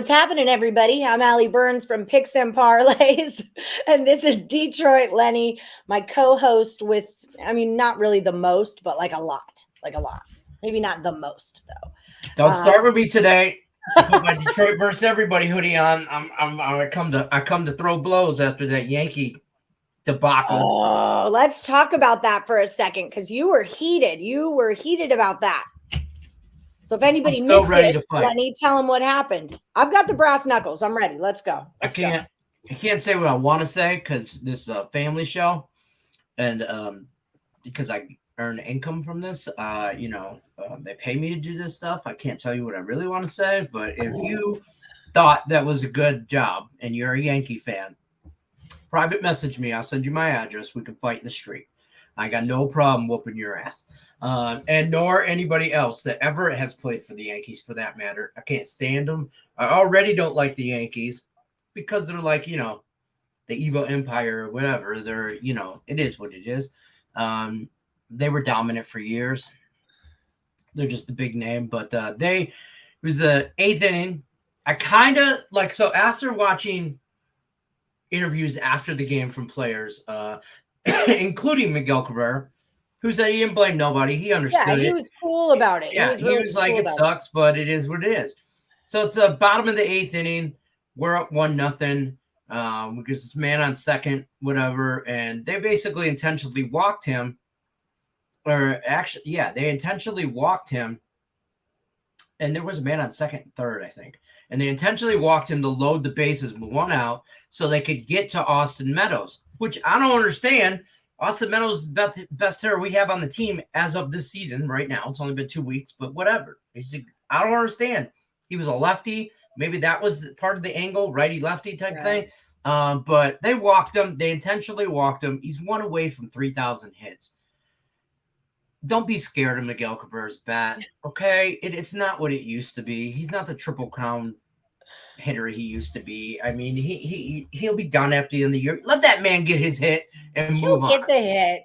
What's happening, everybody? I'm Allie Burns from Picks and Parlays, and this is Detroit Lenny, my co-host with, not really the most, but like a lot. Maybe not the most, though. Don't start with me today. I put my Detroit versus everybody hoodie on. I come to throw blows after that Yankee debacle. Oh, let's talk about that for a second, because you were heated. You were heated about that. So if anybody missed it, Lenny, tell them what happened. I've got the brass knuckles. I'm ready. Let's go. I can't say what I want to say because this is a family show, and because I earn income from this, they pay me to do this stuff. I can't tell you what I really want to say, but if you thought that was a good job and you're a Yankee fan, private message me. I'll send you my address. We can fight in the street. I got no problem whooping your ass. And nor anybody else that ever has played for the Yankees, for that matter. I can't stand them. I already don't like the Yankees because they're like, the evil empire or whatever. They're, it is what it is. They were dominant for years. They're just a big name, but it was the 8th inning. I kind of like, so after watching interviews after the game from players, including Miguel Cabrera, who said he didn't blame nobody. He understood it. Yeah, he was cool about it. Yeah, he was like, it sucks, but it is what it is. So it's the bottom of the 8th inning. We're up 1-0. Because this man on second, whatever, and they basically intentionally walked him. Or actually, yeah, they intentionally walked him. And there was a man on second and third, I think. And they intentionally walked him to load the bases with one out so they could get to Austin Meadows, which I don't understand. Austin Meadows is the best hitter we have on the team as of this season right now. It's only been 2 weeks, but whatever. I don't understand. He was a lefty. Maybe that was part of the angle, righty-lefty type thing. But they walked him. They intentionally walked him. He's one away from 3,000 hits. Don't be scared of Miguel Cabrera's bat, okay? It's not what it used to be. He's not the Triple Crown hitter he used to be. I mean, he'll be done after the end of the year. Let that man get his hit and move on. He'll get the hit.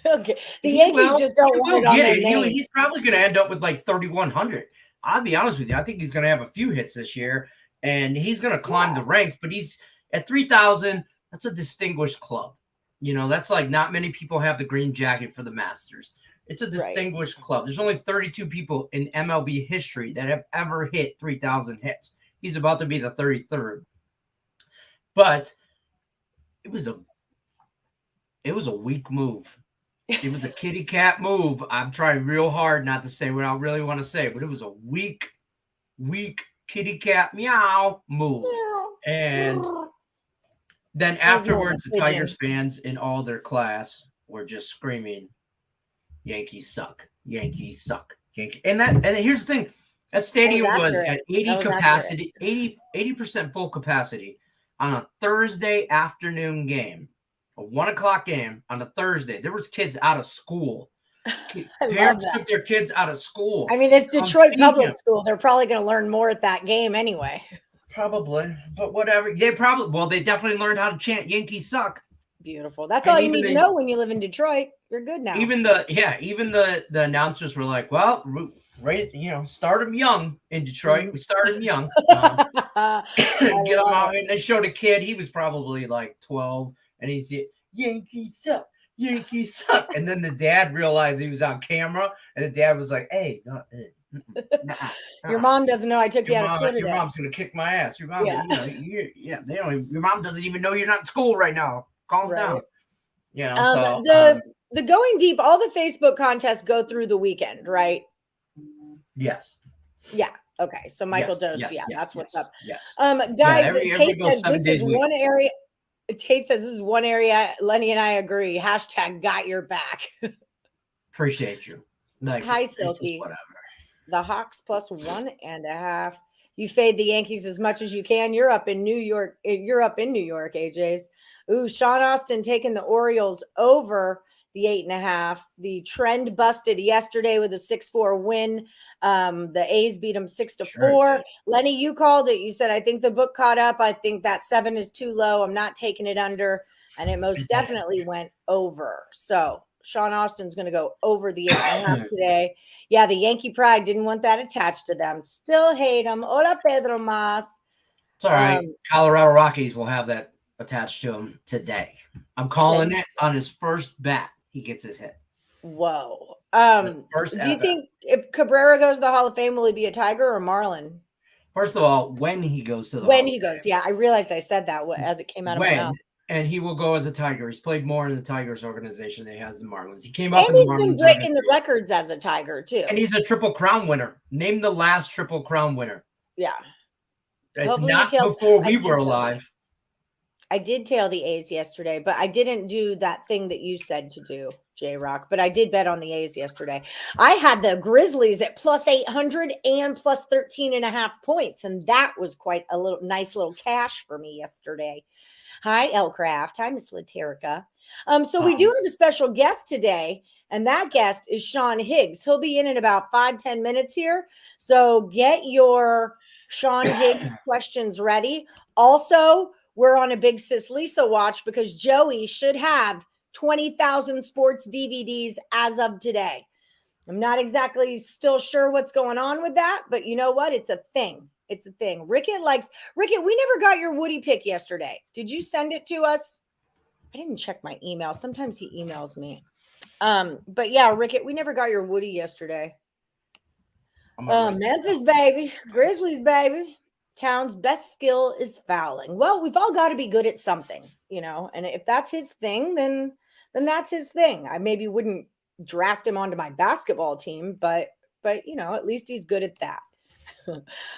Okay. The Yankees just don't want it on their name. He's probably going to end up with like 3,100. I'll be honest with you. I think he's going to have a few hits this year, and he's going to climb the ranks. But he's at 3,000. That's a distinguished club. That's like not many people have the green jacket for the Masters. It's a distinguished club. There's only 32 people in MLB history that have ever hit 3,000 hits. He's about to be the 33rd. But it was a weak move. It was a kitty cat move. I'm trying real hard not to say what I really want to say, but it was a weak kitty cat meow move. And then afterwards, the Tigers fans in all their class were just screaming, Yankees suck. Yankees suck. And here's the thing. That stadium was at 80 capacity, 80% full capacity on a Thursday afternoon game, a 1:00 game on a Thursday. There was kids out of school. Parents took their kids out of school. I mean, it's Detroit public school. They're probably going to learn more at that game anyway. Probably, but whatever. They definitely learned how to chant Yankees suck. Beautiful. That's all you need to know when you live in Detroit. You're good now. Even the announcers were like, well, start them young in Detroit. We started them young. Get them out. And they showed a kid. He was probably like 12. And he said, Yankees suck. Yankees suck. And then the dad realized he was on camera. And the dad was like, hey, your mom doesn't know I took you out of school today. Your mom's going to kick my ass. Your mom, your mom doesn't even know you're not in school right now. Calm down. The going deep, all the Facebook contests go through the weekend, right? Yes. Yeah. Okay. So Michael Dost, that's what's up. Yes. Guys, Tate says this is one area. Tate says this is one area. Lenny and I agree. # got your back. Appreciate you. Hi, Silky. Whatever. The Hawks +1.5. You fade the Yankees as much as you can. You're up in New York. AJ's. Ooh, Sean Austin taking the Orioles over the 8.5. The trend busted yesterday with a 6-4 win. The A's beat them 6-4. Sure. Lenny, you called it. You said, I think the book caught up. I think that 7 is too low. I'm not taking it under. And it most definitely went over. So Sean Austin's going to go over the 8.5 today. Yeah, the Yankee pride didn't want that attached to them. Still hate them. Hola, Pedro Mas. It's all right. Colorado Rockies will have that attached to him today. I'm calling it on his first bat. He gets his hit. Whoa. Do you think if Cabrera goes to the Hall of Fame, will he be a Tiger or Marlin? First of all, when he goes to the Hall of Fame. Yeah, I realized I said that as it came out of my mouth. And he will go as a Tiger. He's played more in the Tigers organization than he has the Marlins. He came up and he's been breaking the records as a Tiger too. And he's a Triple Crown winner. Name the last Triple Crown winner. Yeah. It's hopefully not before we were alive. I did tail the A's yesterday, but I didn't do that thing that you said to do, J-Rock. But I did bet on the A's yesterday. I had the Grizzlies at plus 800 and plus 13.5 points. And that was quite a nice little cash for me yesterday. Hi, Elcraft. Hi, Miss Laterica. So we do have a special guest today, and that guest is Sean Higgs. He'll be in about 5-10 minutes here. So get your Sean Higgs questions ready. Also, we're on a big Sis Lisa watch because Joey should have 20,000 sports DVDs as of today. I'm not exactly still sure what's going on with that, but you know what? It's a thing. It's a thing. Rickett, we never got your Woody pick yesterday. Did you send it to us? I didn't check my email. Sometimes he emails me. But yeah, Rickett, we never got your Woody yesterday. Memphis, baby. Grizzlies, baby. Town's best skill is fouling. Well, we've all got to be good at something, and if that's his thing, then that's his thing. I maybe wouldn't draft him onto my basketball team, but at least he's good at that.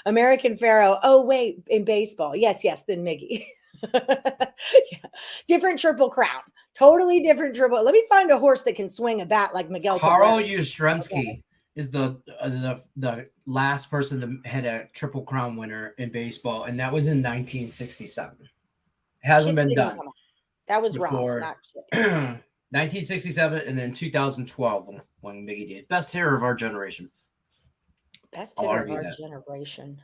American Pharaoh. Oh, wait, in baseball. Yes, then Miggy. Yeah. Different Triple Crown. Totally different triple. Let me find a horse that can swing a bat like Miguel Carl Yastrzemski is the last person to had a Triple Crown winner in baseball, and that was in 1967. It hasn't been done. That was Ross, not Chip. 1967, and then 2012 when Miggy did. Best hitter of our generation. Best hitter of our generation.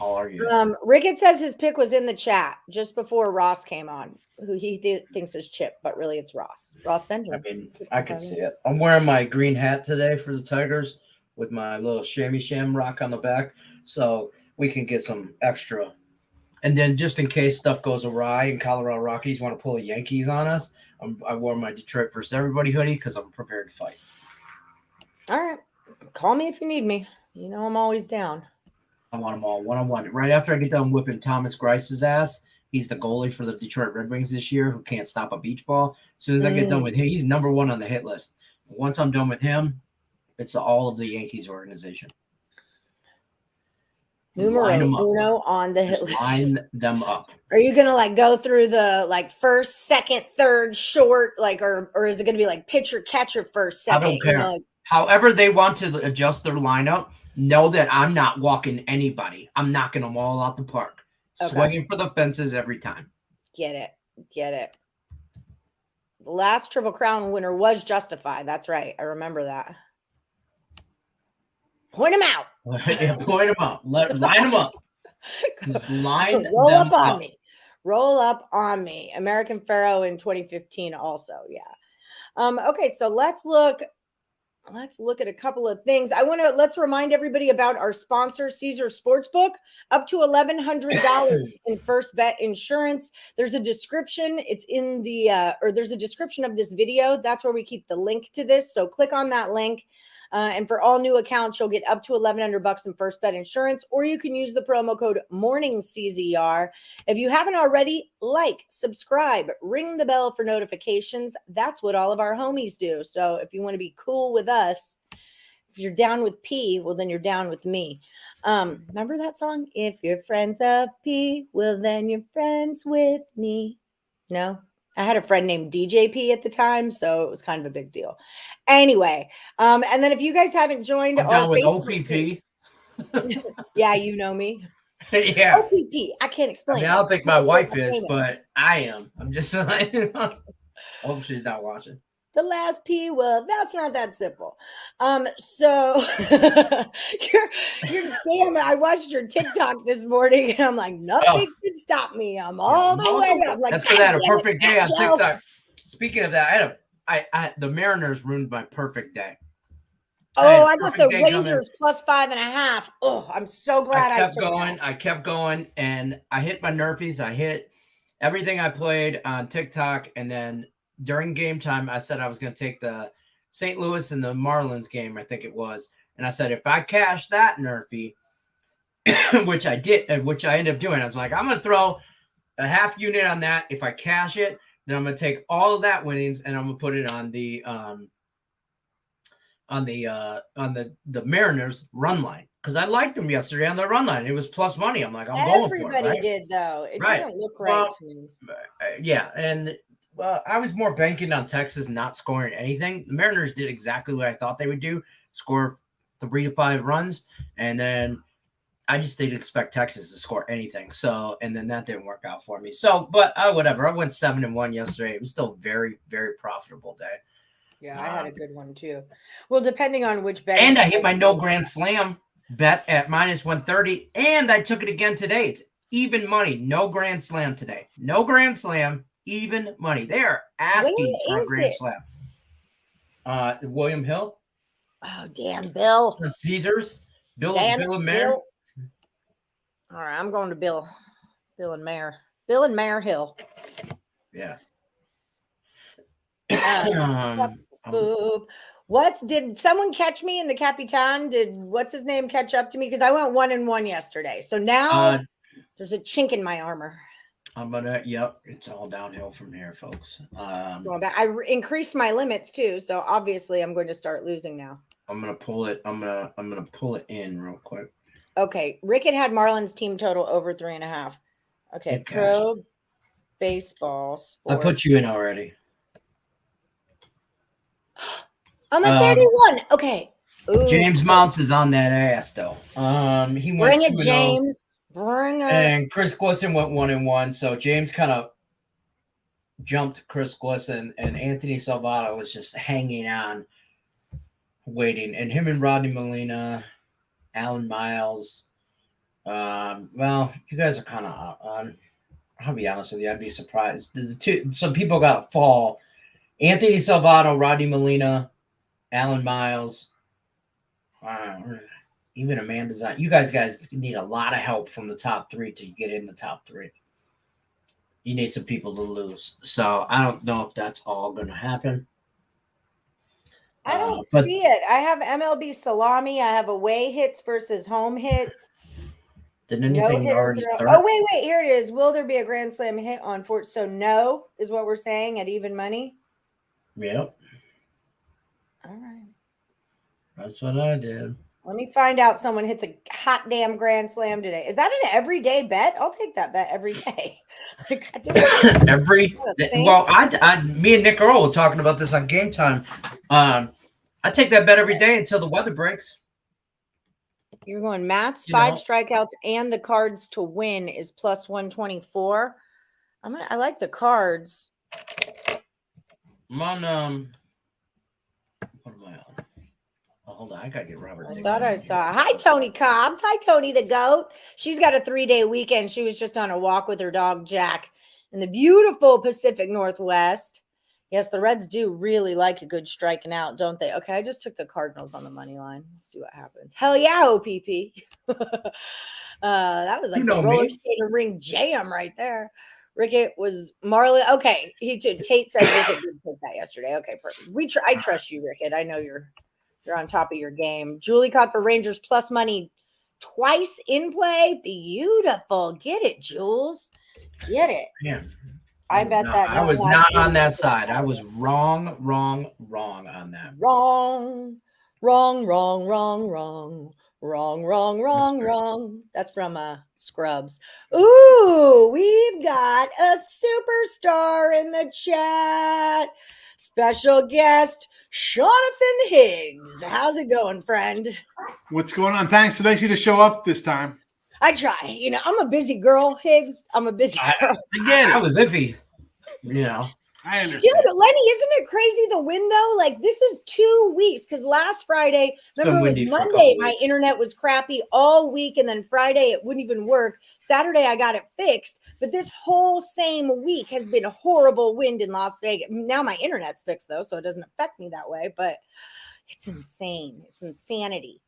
I'll argue. Rickett says his pick was in the chat just before Ross came on, who he thinks is Chip, but really it's Ross. Ross Benjamin. I mean, I can see it. I'm wearing my green hat today for the Tigers with my little shammy sham rock on the back, so we can get some extra. And then just in case stuff goes awry and Colorado Rockies want to pull the Yankees on us, I wore my Detroit versus everybody hoodie because I'm prepared to fight. All right. Call me if you need me. I'm always down. I want them all one-on-one. Right after I get done whipping Thomas Grice's ass, he's the goalie for the Detroit Red Wings this year who can't stop a beach ball. As soon as I get done with him, he's number one on the hit list. Once I'm done with him, it's all of the Yankees organization. Numero uno on the hit list. Line them up. Are you gonna go through the first, second, third, short, or is it gonna be pitcher, catcher, first, second? I don't care. However they want to adjust their lineup, know that I'm not walking anybody. I'm knocking them all out the park. Okay. Swinging for the fences every time. Get it. The last Triple Crown winner was Justified. That's right. I remember that. Point them out. Yeah, point them out. Line them up. Just line Roll them up on me. Roll up on me. American Pharaoh in 2015 also. Yeah. Okay, so let's look at a couple of things. Let's remind everybody about our sponsor, Caesar Sportsbook, up to $1,100 in first bet insurance. There's a description. It's in there's a description of this video. That's where we keep the link to this. So click on that link. And for all new accounts, you'll get up to $1,100 in first bet insurance, or you can use the promo code MORNINGCZR. If you haven't already, subscribe, ring the bell for notifications. That's what all of our homies do. So if you want to be cool with us, if you're down with P, well, then you're down with me. Remember that song? If you're friends of P, well, then you're friends with me. No? I had a friend named DJP at the time, so it was kind of a big deal. Anyway, and then if you guys haven't joined our Facebook OPP. Yeah, you know me. Yeah. OPP. I can't explain. I don't think my wife is, but I am. I'm just like, hope she's not watching. The last P, well, that's not that simple. So you're damn. I watched your TikTok this morning, and I'm like, nothing can stop me. I'm all the way up. Like, that's for that a perfect day on TikTok. Speaking of that, I the Mariners ruined my perfect day. Oh, I got the perfect day coming. Rangers plus 5.5. Oh, I'm so glad I took that. I kept going, and I hit my Nerfies. I hit everything I played on TikTok, and then during game time, I said I was going to take the St. Louis and the Marlins game, I think it was, and I said if I cash that Nerfie, which I did, which I ended up doing, I was like, I'm going to throw a half unit on that. If I cash it, then I'm going to take all of that winnings, and I'm going to put it on the Mariners run line, because I liked them yesterday on the run line. It was plus money. I'm like, I'm going for it. Everybody did, though. It didn't look right to me. Yeah, and I was more banking on Texas not scoring anything. The Mariners did exactly what I thought they would do: score 3 to 5 runs, and then I just didn't expect Texas to score anything. So, and then that didn't work out for me. So, but whatever. I went 7-1 yesterday. It was still a very, very profitable day. Yeah, I had a good one too. Well, depending on which bet. And I hit my no grand slam bet at minus 130, and I took it again today. It's even money. No grand slam today. No grand slam, even money. They are asking for a grand slam. William Hill. Oh, damn, Bill. Caesars. Bill and Mayor. All right, I'm going to Bill and Mayor. Bill and Mayor Hill. Yeah. Did someone catch me in the Capitan? Did what's his name catch up to me? Because I went 1-1 yesterday. So now there's a chink in my armor. It's all downhill from here, folks. Going back. I increased my limits too, so obviously I'm going to start losing now. I'm gonna pull it. I'm gonna pull it in real quick. Okay, Rickett had Marlins team total over 3.5. Okay, pro baseball sport. I put you in already. I'm at 31. Okay. Ooh. James Mounts is on that ass though. He went bring it, James. Bring it. And Chris Glisson went 1-1. So James kind of jumped Chris Glisson, and Anthony Salvato was just hanging on, waiting. And him and Rodney Molina, Alan Miles. Well, you guys are kind of on. I'll be honest with you. I'd be surprised. Some people got a fall. Anthony Salvato, Rodney Molina, Alan Miles, even Amanda Zion. You guys need a lot of help from the top 3 to get in the top 3. You need some people to lose. So I don't know if that's all going to happen. I don't see it. I have MLB salami. I have away hits versus home hits. Did anything already start? Oh, wait. Here it is. Will there be a grand slam hit on Fort? So no is what we're saying at even money. Yep. All right. That's what I did. Let me find out someone hits a hot damn grand slam today. Is that an everyday bet? I'll take that bet every day. Every day. Well, me and Nick Earl were talking about this on Game Time. I take that bet every day until the weather breaks. You're going Matt's 5 strikeouts and the Cards to win is plus 124. I like the Cards. I'm on what am I on? Oh, hold on, I gotta get Robert. I thought I saw. Hi, Tony Cobbs. Hi, Tony the goat. She's got a 3-day weekend. She was just on a walk with her dog Jack in the beautiful Pacific Northwest. Yes, the Reds do really like a good striking out, don't they? Okay, I just took the Cardinals on the money line. Let's see what happens. Hell yeah, OPP. That was like the roller skater ring jam right there. Rickett was Marlon. Okay, Tate said Rickett did take that yesterday. Okay, perfect. I trust you, Rickett. I know you're on top of your game. Julie caught the Rangers plus money twice in play. Beautiful. Get it, Jules. Get it. Yeah. I bet that. I was not on that side. I was wrong on that. Wrong. That's from Scrubs. Ooh, we've got a superstar in the chat. Special guest, Jonathan Higgs. How's it going, friend? What's going on? Thanks. So nice you to show up this time. I try. I'm a busy girl, Higgs. I'm a busy girl. I get it. I was iffy. I understand. Dude, Lenny, isn't it crazy the win, though? Like, this is 2 weeks, because last Friday, remember, it was Monday, my internet was crappy all week, and then Friday, it wouldn't even work. Saturday, I got it fixed, but this whole same week has been a horrible wind in Las Vegas. Now my internet's fixed, though, so it doesn't affect me that way, but It's insane. It's insanity.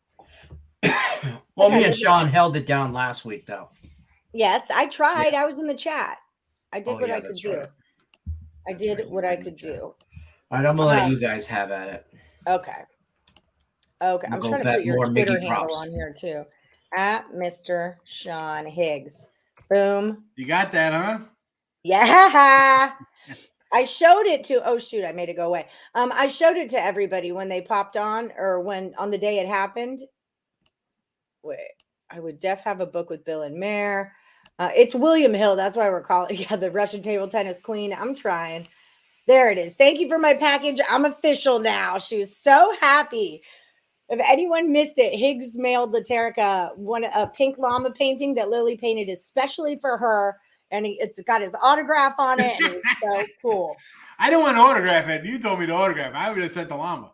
Well, me and Sean held it down last week, though. Yes, I tried. I was in the chat. I did what I could do. Right. I did what I could do. All right, I'm gonna let you guys have at it. Okay. Okay. I'm trying to put your Twitter handle on here too. At Mr. Sean Higgs. Boom. You got that, huh? Yeah. I showed it to, oh shoot, I made it go away. I showed it to everybody when they popped on, or when on the day it happened. Wait, I would have a book with Bill and Mare. It's William Hill. That's why we're calling the Russian table tennis queen. I'm trying. There it is. Thank you for my package. I'm official now. She was so happy. If anyone missed it, Higgs mailed Laterica a pink llama painting that Lily painted especially for her. And it's got his autograph on it. And it's so cool. I didn't want to autograph it. You told me to autograph. I would have sent the llama.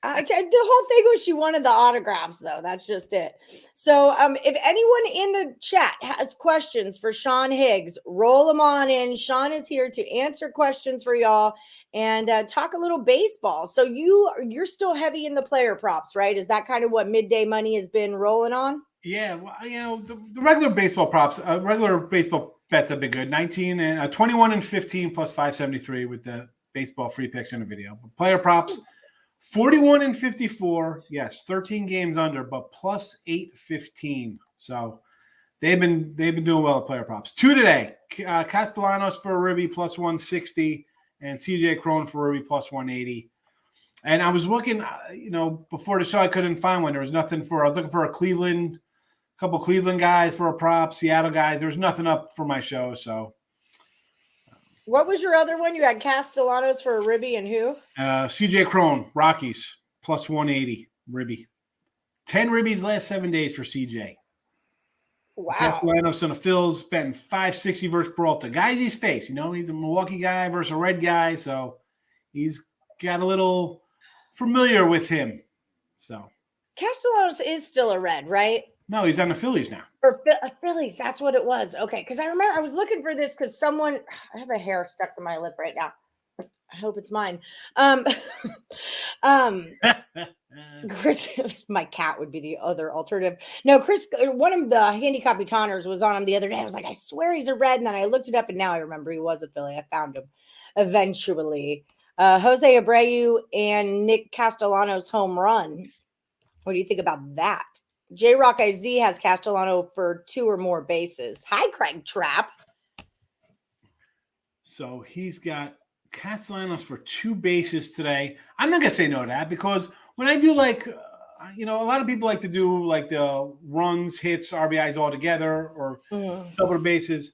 The whole thing was she wanted the autographs, though. That's just it. So if anyone in the chat has questions for Sean Higgs, roll them on in. Sean is here to answer questions for y'all and talk a little baseball. So you're still heavy in the player props, right? Is that kind of what midday money has been rolling on? Yeah, well, the regular baseball props, regular baseball bets have been good. 21 and 15 plus 573 with the baseball free picks in the video. Player props. 41 and 54, yes, 13 games under, but plus 815. So they've been doing well at player props. 2 today. Castellanos for a ribby plus 160, and CJ Cron for a ribby plus 180. And I was looking, before the show, I couldn't find one. There was nothing I was looking for a couple Cleveland guys for a prop, Seattle guys. There was nothing up for my show, so. What was your other one? You had Castellanos for a ribby and who? CJ Cron, Rockies, plus 180, ribby. 10 ribbies last 7 days for CJ. Wow. Castellanos on the Phils, betting 560 versus Peralta. Guys he's faced, he's a Milwaukee guy versus a red guy, so he's got a little familiar with him. So Castellanos is still a red, right? No, he's on the Phillies now. Or Phillies, that's what it was. Okay, because I remember I was looking for this because I have a hair stuck to my lip right now. I hope it's mine. Chris, my cat would be the other alternative. No, Chris, one of the Handicapping Tonners was on him the other day. I was like, I swear he's a red. And then I looked it up and now I remember he was a Philly. I found him eventually. Jose Abreu and Nick Castellanos home run. What do you think about that? J-Rock IZ has Castellano for 2 or more bases. Hi, Craig Trapp. So he's got Castellanos for 2 bases today. I'm not going to say no to that because when I do a lot of people like to do like the runs, hits, RBIs all together or double bases.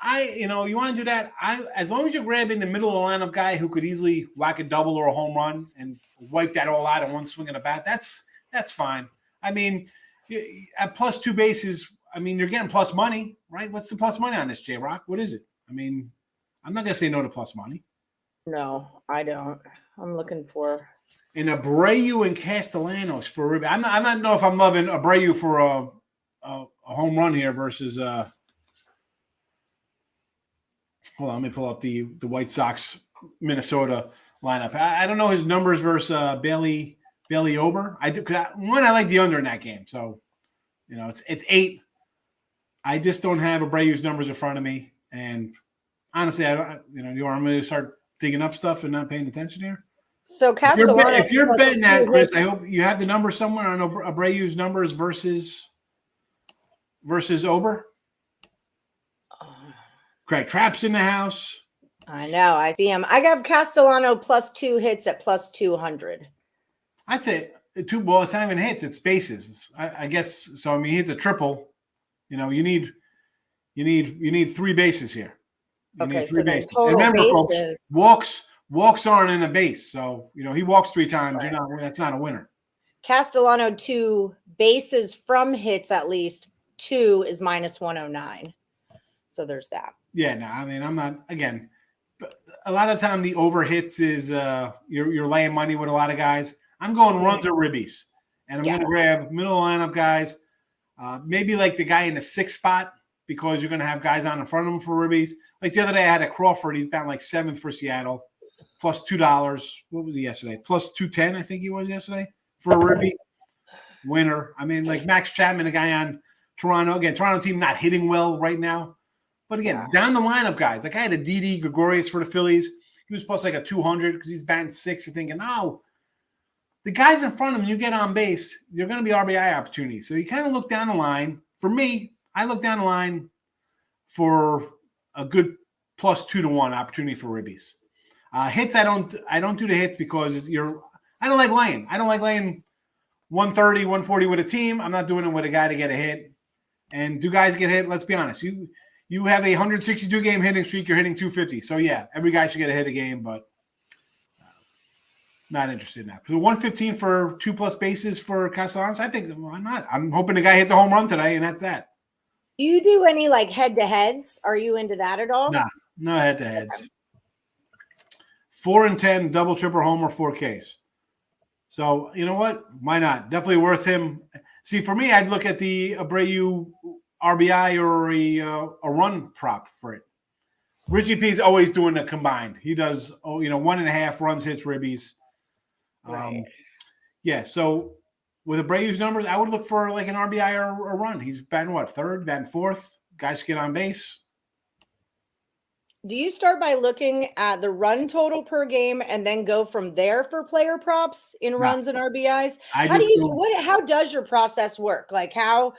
You want to do that. As long as you're grabbing the middle of the lineup guy who could easily whack a double or a home run and wipe that all out in one swing of the bat, that's fine. I mean, at plus 2 bases, you're getting plus money, right? What's the plus money on this, J-Rock? What is it? I'm not going to say no to plus money. No, I don't. I'm looking for. And Abreu and Castellanos for I'm not know if I'm loving Abreu for a home run here versus hold on, let me pull up the White Sox Minnesota lineup. I don't know his numbers versus Bailey Ober. I like the under in that game. So, it's 8. I just don't have Abreu's numbers in front of me. And honestly, I don't, you want me to start digging up stuff and not paying attention here? So Castellanos, if you're betting that, Chris, I hope you have the number somewhere on Abreu's numbers versus Ober. Craig Trapp's in the house. I know. I see him. I got Castellano plus 2 hits at plus 200. I'd say 2. Well, it's not even hits; it's bases. I guess so. He hits a triple. You need 3 bases here. You need 3 bases. Remember, bases. Folks, walks aren't in a base. So he walks 3 times. Right. That's not a winner. Castellano 2 bases from hits at least 2 is minus 109. So there's that. Yeah, no, I'm not again. But a lot of time the over hits is you're laying money with a lot of guys. I'm going runs or ribbies, and I'm going to grab middle lineup guys, maybe like the guy in the 6th spot because you're going to have guys on in front of him for ribbies. Like the other day, I had a Crawford. He's batting like 7th for Seattle. plus $2. What was he yesterday? Plus 210, I think he was yesterday for a ribby winner. I mean, like Max Chapman, a guy on Toronto. Again, Toronto team not hitting well right now. But again, down the lineup, guys. Like I had a Didi Gregorius for the Phillies. He was plus like a 200 because he's batting 6. You're thinking, oh, the guys in front of him, you get on base, they're going to be RBI opportunities. So you kind of look down the line. For me, I look down the line for a good plus 2-1 opportunity for ribbies. Hits, I don't do the hits because I don't like laying. I don't like laying 130, 140 with a team. I'm not doing it with a guy to get a hit. And do guys get hit? Let's be honest. You have a 162 game hitting streak. You're hitting 250. So yeah, every guy should get a hit a game, but not interested in that. For the 115 for 2+ bases for Castellanos, I think why not? I'm hoping the guy hits a home run today, and that's that. Do you do any like head-to-heads? Are you into that at all? Nah, no head-to-heads. Okay. 4 and 10, double, triple, homer, 4Ks. So you know what? Why not? Definitely worth him. See, for me, I'd look at the Abreu RBI or a run prop for it. Richie P's always doing a combined. He does 1.5 runs, hits, ribbies. Right. Yeah, so with Abreu's numbers, I would look for like an RBI or a run. He's batting what, 3rd, batting 4th. Guys get on base. Do you start by looking at the run total per game and then go from there for player props in runs and RBIs? How does your process work? Like how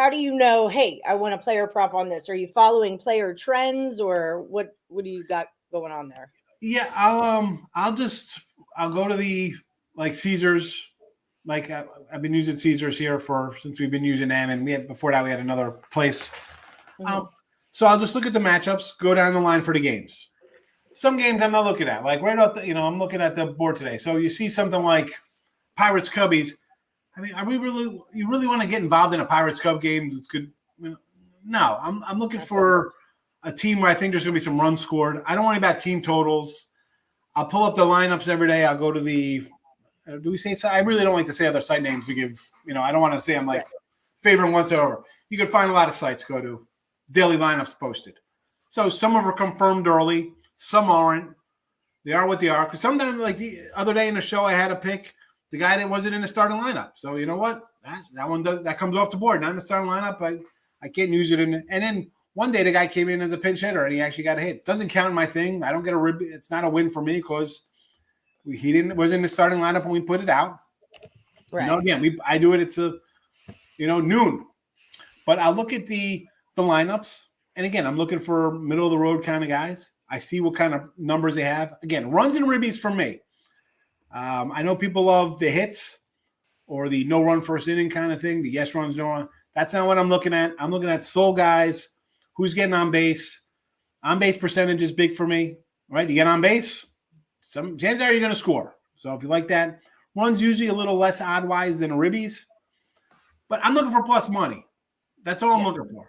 do you know, hey, I want a player prop on this? Are you following player trends or what do you got going on there? Yeah, I'll go to the like Caesars. Like I've been using Caesars here since we've been using them, and before that we had another place. Mm-hmm. So I'll just look at the matchups, go down the line for the games. Some games I'm not looking at, like right off I'm looking at the board today. So you see something like Pirates Cubbies. I mean, you really want to get involved in a Pirates Cub game? It's good. No, I'm looking for a team where I think there's going to be some runs scored. I don't worry about team totals. I'll pull up the lineups every day. I'll go to the do we say – I really don't like to say other site names to give – I don't want to say I'm like favoring whatsoever. You can find a lot of sites go to. Daily lineups posted. So some of them are confirmed early. Some aren't. They are what they are. Because sometimes, like the other day in the show, I had a pick the guy that wasn't in the starting lineup. So you know what? That comes off the board. Not in the starting lineup. I can't use it. And then one day the guy came in as a pinch hitter and he actually got a hit. Doesn't count my thing. I don't get a rib. It's not a win for me because he was in the starting lineup when we put it out. Right. Again, I do it. It's noon. But I'll look at the lineups. And again, I'm looking for middle of the road kind of guys. I see what kind of numbers they have. Again, runs and ribbies for me. I know people love the hits or the no run first inning kind of thing. The yes runs, no run. That's not what I'm looking at. I'm looking at soul guys. Who's getting on base? On base percentage is big for me, right? You get on base, some chances are you're going to score. So if you like that, runs usually a little less odd-wise than ribbies. But I'm looking for plus money. That's all I'm looking for.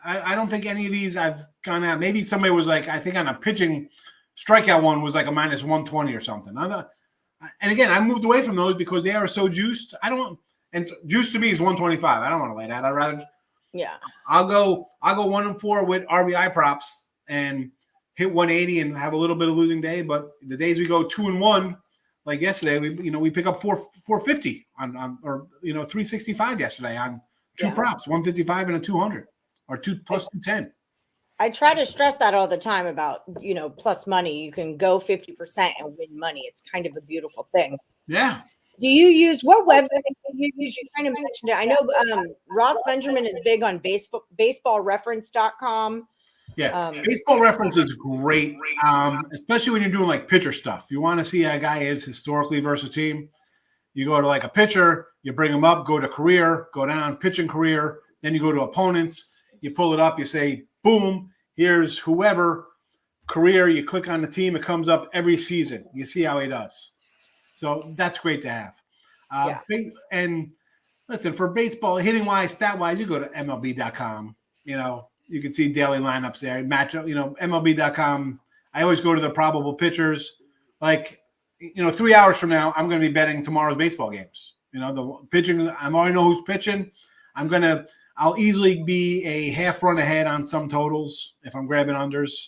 I don't think any of these I've gone out. Maybe somebody was like, I think on a pitching strikeout one was like a minus 120 or something. And again, I moved away from those because they are so juiced. And juice to me is 125. I don't want to lay that. I'd rather. Yeah. I'll go 1-4 with RBI props and hit 180 and have a little bit of losing day. But the days we go 2-1, like yesterday, we pick up 450 on 365 yesterday on two props, 155 and a 200 or plus 210. I try to stress that all the time about, plus money. You can go 50% and win money. It's kind of a beautiful thing. Yeah. Do you use what website do you use? You kind of mentioned it. I know Ross Benjamin is big on baseballreference.com. Yeah. Baseball Reference is great, especially when you're doing like pitcher stuff. You want to see how a guy is historically versus team. You go to like a pitcher, you bring him up, go to career, go down, pitching career. Then you go to opponents. You pull it up. You say, boom, here's whoever career. You click on the team. It comes up every season. You see how he does. So that's great to have. And listen, for baseball, hitting wise, stat wise, you go to MLB.com. You can see daily lineups there. Matchup, MLB.com. I always go to the probable pitchers. Like, 3 hours from now, I'm going to be betting tomorrow's baseball games. The pitching, I already know who's pitching. I'll easily be a half run ahead on some totals if I'm grabbing unders.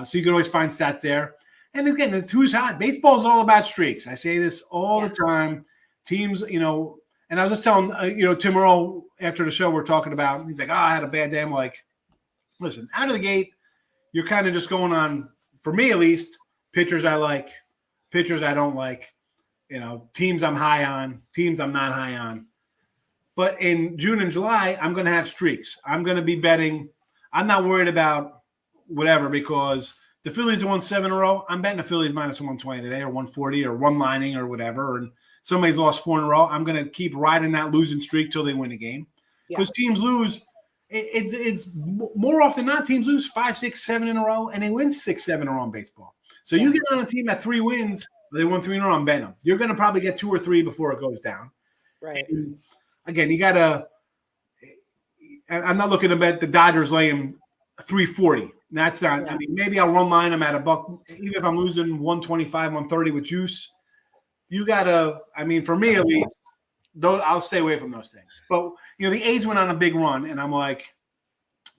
So you can always find stats there. And again, it's who's hot. Baseball is all about streaks. I say this all the time. Teams, and I was just telling, Tim Earl after the show we're talking about, he's like, I had a bad day. I'm like, listen, out of the gate, you're kind of just going on, for me at least, pitchers I like, pitchers I don't like, teams I'm high on, teams I'm not high on. But in June and July, I'm going to have streaks. I'm going to be betting. I'm not worried about whatever because the Phillies have won 7 in a row. I'm betting the Phillies minus 120 today or 140 or one lining or whatever. And somebody's lost 4 in a row. I'm going to keep riding that losing streak till they win a game. Because teams lose. It's more often than not, teams lose 5, 6, 7 in a row, and they win 6, 7 in a row in baseball. So you get on a team at 3 wins, they won 3 in a row, I'm betting them. You're going to probably get 2 or 3 before it goes down. Right. And again, you got to – I'm not looking to bet the Dodgers laying 340. That's not – I mean, maybe I'll run line them at $1. Even if I'm losing 125, 130 with juice, you got to – I mean, for me at least – I'll stay away from those things. But, the A's went on a big run, and I'm like,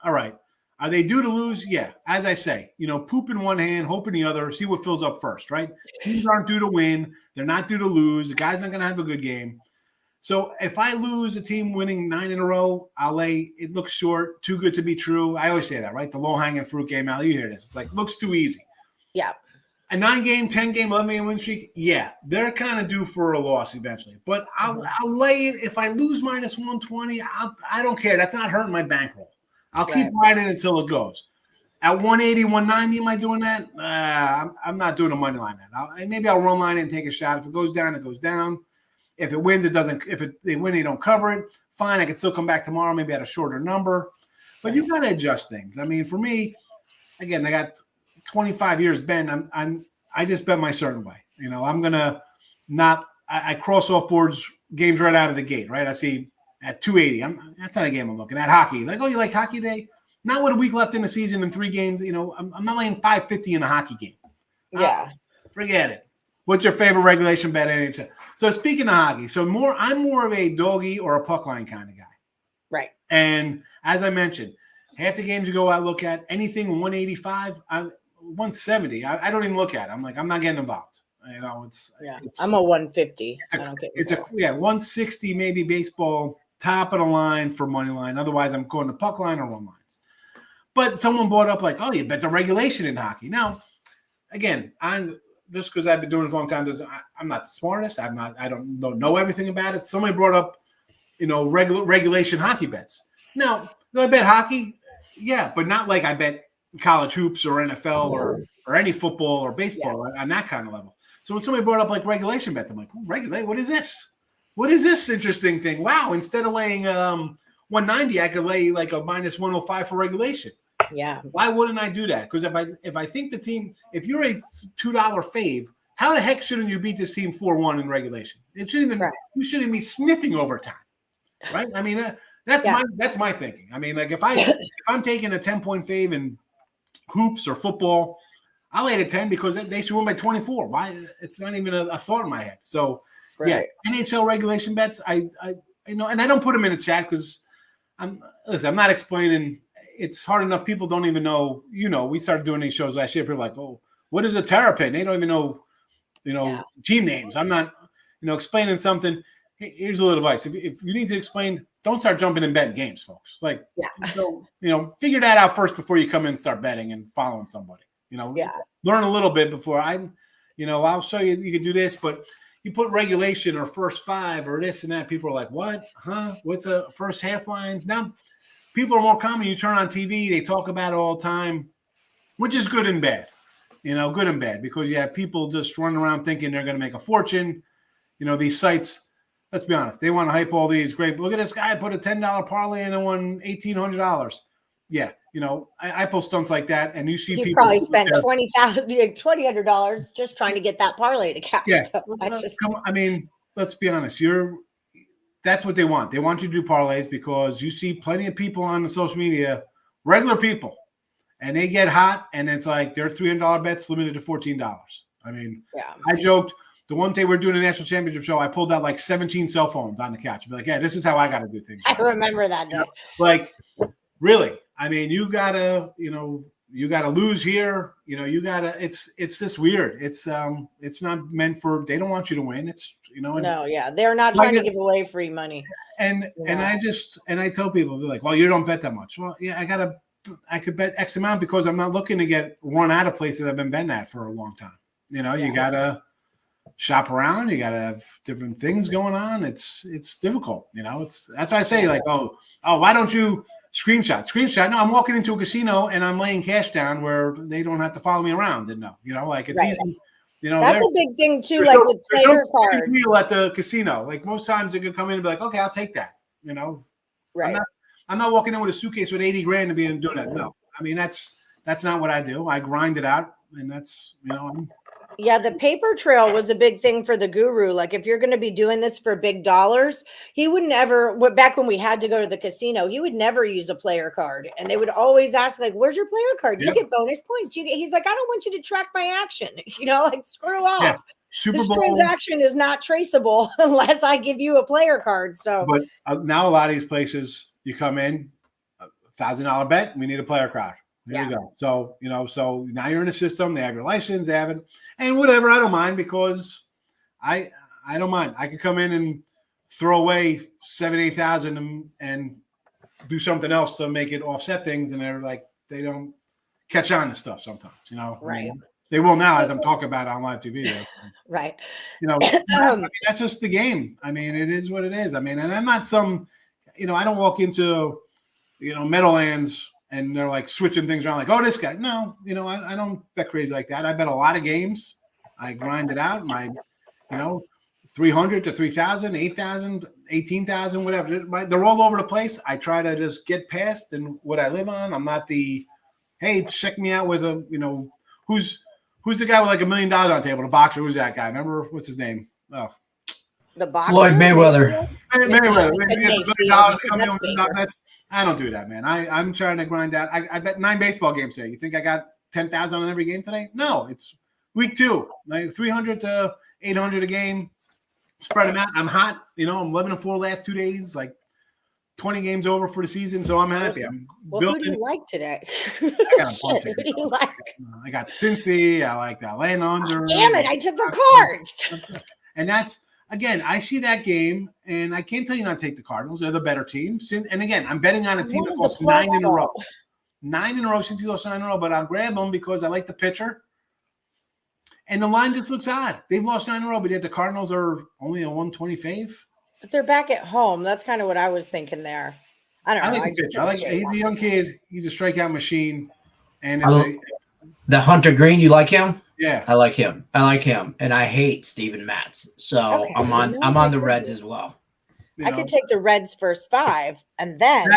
all right, are they due to lose? Yeah. As I say, poop in one hand, hope in the other, see what fills up first, right? Teams aren't due to win. They're not due to lose. The guy's not going to have a good game. So if I lose a team winning 9 in a row, I'll lay – it looks short, too good to be true. I always say that, right? The low-hanging fruit game, Al, you hear this. It's like, looks too easy. Yeah. A 9-game, 10-game, 11-game win streak, yeah, they're kind of due for a loss eventually. But I'll lay it. If I lose minus 120, I don't care. That's not hurting my bankroll. I'll keep riding until it goes. At 180, 190, am I doing that? I'm not doing a money line. Maybe I'll run line it and take a shot. If it goes down, it goes down. If it wins, it doesn't. If they win, they don't cover it. Fine, I can still come back tomorrow, maybe at a shorter number. But you got to adjust things. I mean, for me, again, I got 25 years Ben. I just bet my certain way. I'm gonna not. I cross off boards games right out of the gate. Right. I see at 280. That's not a game I'm looking at. Hockey. Like, oh, you like hockey day? Not with a week left in the season and 3 games. I'm not laying 550 in a hockey game. Yeah. Forget it. What's your favorite regulation bet? NHL? So speaking of hockey, I'm more of a doggy or a puck line kind of guy. Right. And as I mentioned, half the games you go out look at anything 185. 170. I don't even look at it. I'm like, I'm not getting involved. It's I'm a 150. It's a 160 maybe baseball top of the line for money line. Otherwise, I'm going to puck line or run lines. But someone brought up like, oh, you bet the regulation in hockey. Now, again, I'm just because I've been doing this a long time. I'm not the smartest. I don't know everything about it. Somebody brought up, regulation hockey bets. Now, do I bet hockey? Yeah, but not like I bet college hoops or NFL or any football or baseball on that kind of level. So when somebody brought up like regulation bets, I'm like, regulate? What is this? What is this interesting thing? Wow, instead of laying 190, I could lay like a minus 105 for regulation. Yeah. Why wouldn't I do that? Because if I think the team, if you're a $2 fave, how the heck shouldn't you beat this team 4-1 in regulation? It shouldn't even you shouldn't be sniffing overtime. Right? I mean, that's my thinking. I mean, like if I'm taking a 10-point fave and hoops or football, I lay it at 10 because they should win by 24. Why? It's not even a thought in my head. So NHL regulation bets, I and I don't put them in a chat because I'm not explaining. It's hard enough. People don't even know. We started doing these shows last year. People are like, oh, what is a terrapin? They don't even know, team names. I'm not, explaining something. Here's a little advice. If you need to explain, don't start jumping in betting games, folks. Like, figure that out first before you come in and start betting and following somebody. Learn a little bit before I'll show you. You can do this, but you put regulation or first 5 or this and that. People are like, what? Huh? What's a first half lines? Now, people are more common. You turn on TV, they talk about it all the time, which is good and bad. Good and bad because you have people just running around thinking they're going to make a fortune. These sites. Let's be honest. They want to hype all these great. Look at this guy put a $10 parlay and won $1,800. Yeah, I post stunts like that, and you see people probably spent $2,000 just trying to get that parlay to cash. Yeah, I mean, let's be honest. That's what they want. They want you to do parlays because you see plenty of people on the social media, regular people, and they get hot, and it's like their $300 bets limited to $14. I mean, I joked. The one day we're doing a national championship show, I pulled out like 17 cell phones on the couch. I'd be like, yeah, this is how I got to do things. I remember that day. Like, really? I mean, you got to, you got to lose here. You got to. It's just weird. It's not meant for. They don't want you to win. It's No, yeah, they're not trying to give away free money. And I tell people, they're like, well, you don't bet that much. Well, yeah, I could bet X amount because I'm not looking to get run out of places I've been betting at for a long time. You gotta shop around. You gotta have different things going on. It's difficult. That's why I say like, oh, why don't you screenshot? No, I'm walking into a casino and I'm laying cash down where they don't have to follow me around. And like it's easy. That's a big thing too. Like with player cards, wheel at the casino. Like most times they could come in and be like, okay, I'll take that. Right. I'm not walking in with a suitcase with 80 grand to be doing that. No, I mean that's not what I do. I grind it out, and that's Yeah, the paper trail was a big thing for the guru. Like, if you're going to be doing this for big dollars, he wouldn't ever, back when we had to go to the casino, he would never use a player card. And they would always ask, like, where's your player card? You get bonus points. He's like, I don't want you to track my action. Like, screw off. Yeah. This transaction is not traceable unless I give you a player card. So, but now a lot of these places, you come in, $1,000 bet, we need a player card. There you go. So, so now you're in the system. They have your license, they have it, and whatever. I don't mind because I don't mind. I could come in and throw away 7,000-8,000 and do something else to make it offset things, and they're like they don't catch on to stuff sometimes. Right? They will now as I'm talking about it on live TV. Right. I mean, that's just the game. I mean, it is what it is. I mean, and I'm not some. I don't walk into Meadowlands. And they're like switching things around, like, oh, this guy. No, I don't bet crazy like that. I bet a lot of games. I grind it out. My, 300 to 3,000, 8,000, 18,000, whatever. They're all over the place. I try to just get past and what I live on. I'm not the, hey, check me out with a, who's the guy with like $1 million on the table? The boxer. Who's that guy? Remember what's his name? Oh, the boxer. Floyd Mayweather. I don't do that, man. I'm trying to grind out. I bet 9 baseball games today. You think I got 10,000 on every game today? No, it's week 2, like 300 to 800 a game. Spread them out. I'm hot. I'm 11-4 last 2 days, like 20 games over for the season. So I'm happy. Who do you like today? I got who do you like? I got Cincy. I like that Land Under. Oh, damn it! I took the cards. And that's. Again, I see that game, and I can't tell you not to take the Cardinals. They're the better team. And again, I'm betting on a team that's lost 9 in a row. 9 in a row since he lost 9 in a row, but I'll grab them because I like the pitcher. And the line just looks odd. They've lost 9 in a row, but yet the Cardinals are only a 120 fave. But they're back at home. That's kind of what I was thinking there. I don't know. He's a young kid. He's a strikeout machine. And the Hunter Green, you like him? Yeah, I like him, and I hate Steven Matz. So okay. I'm on the Reds as well. I could take the Reds first 5, and then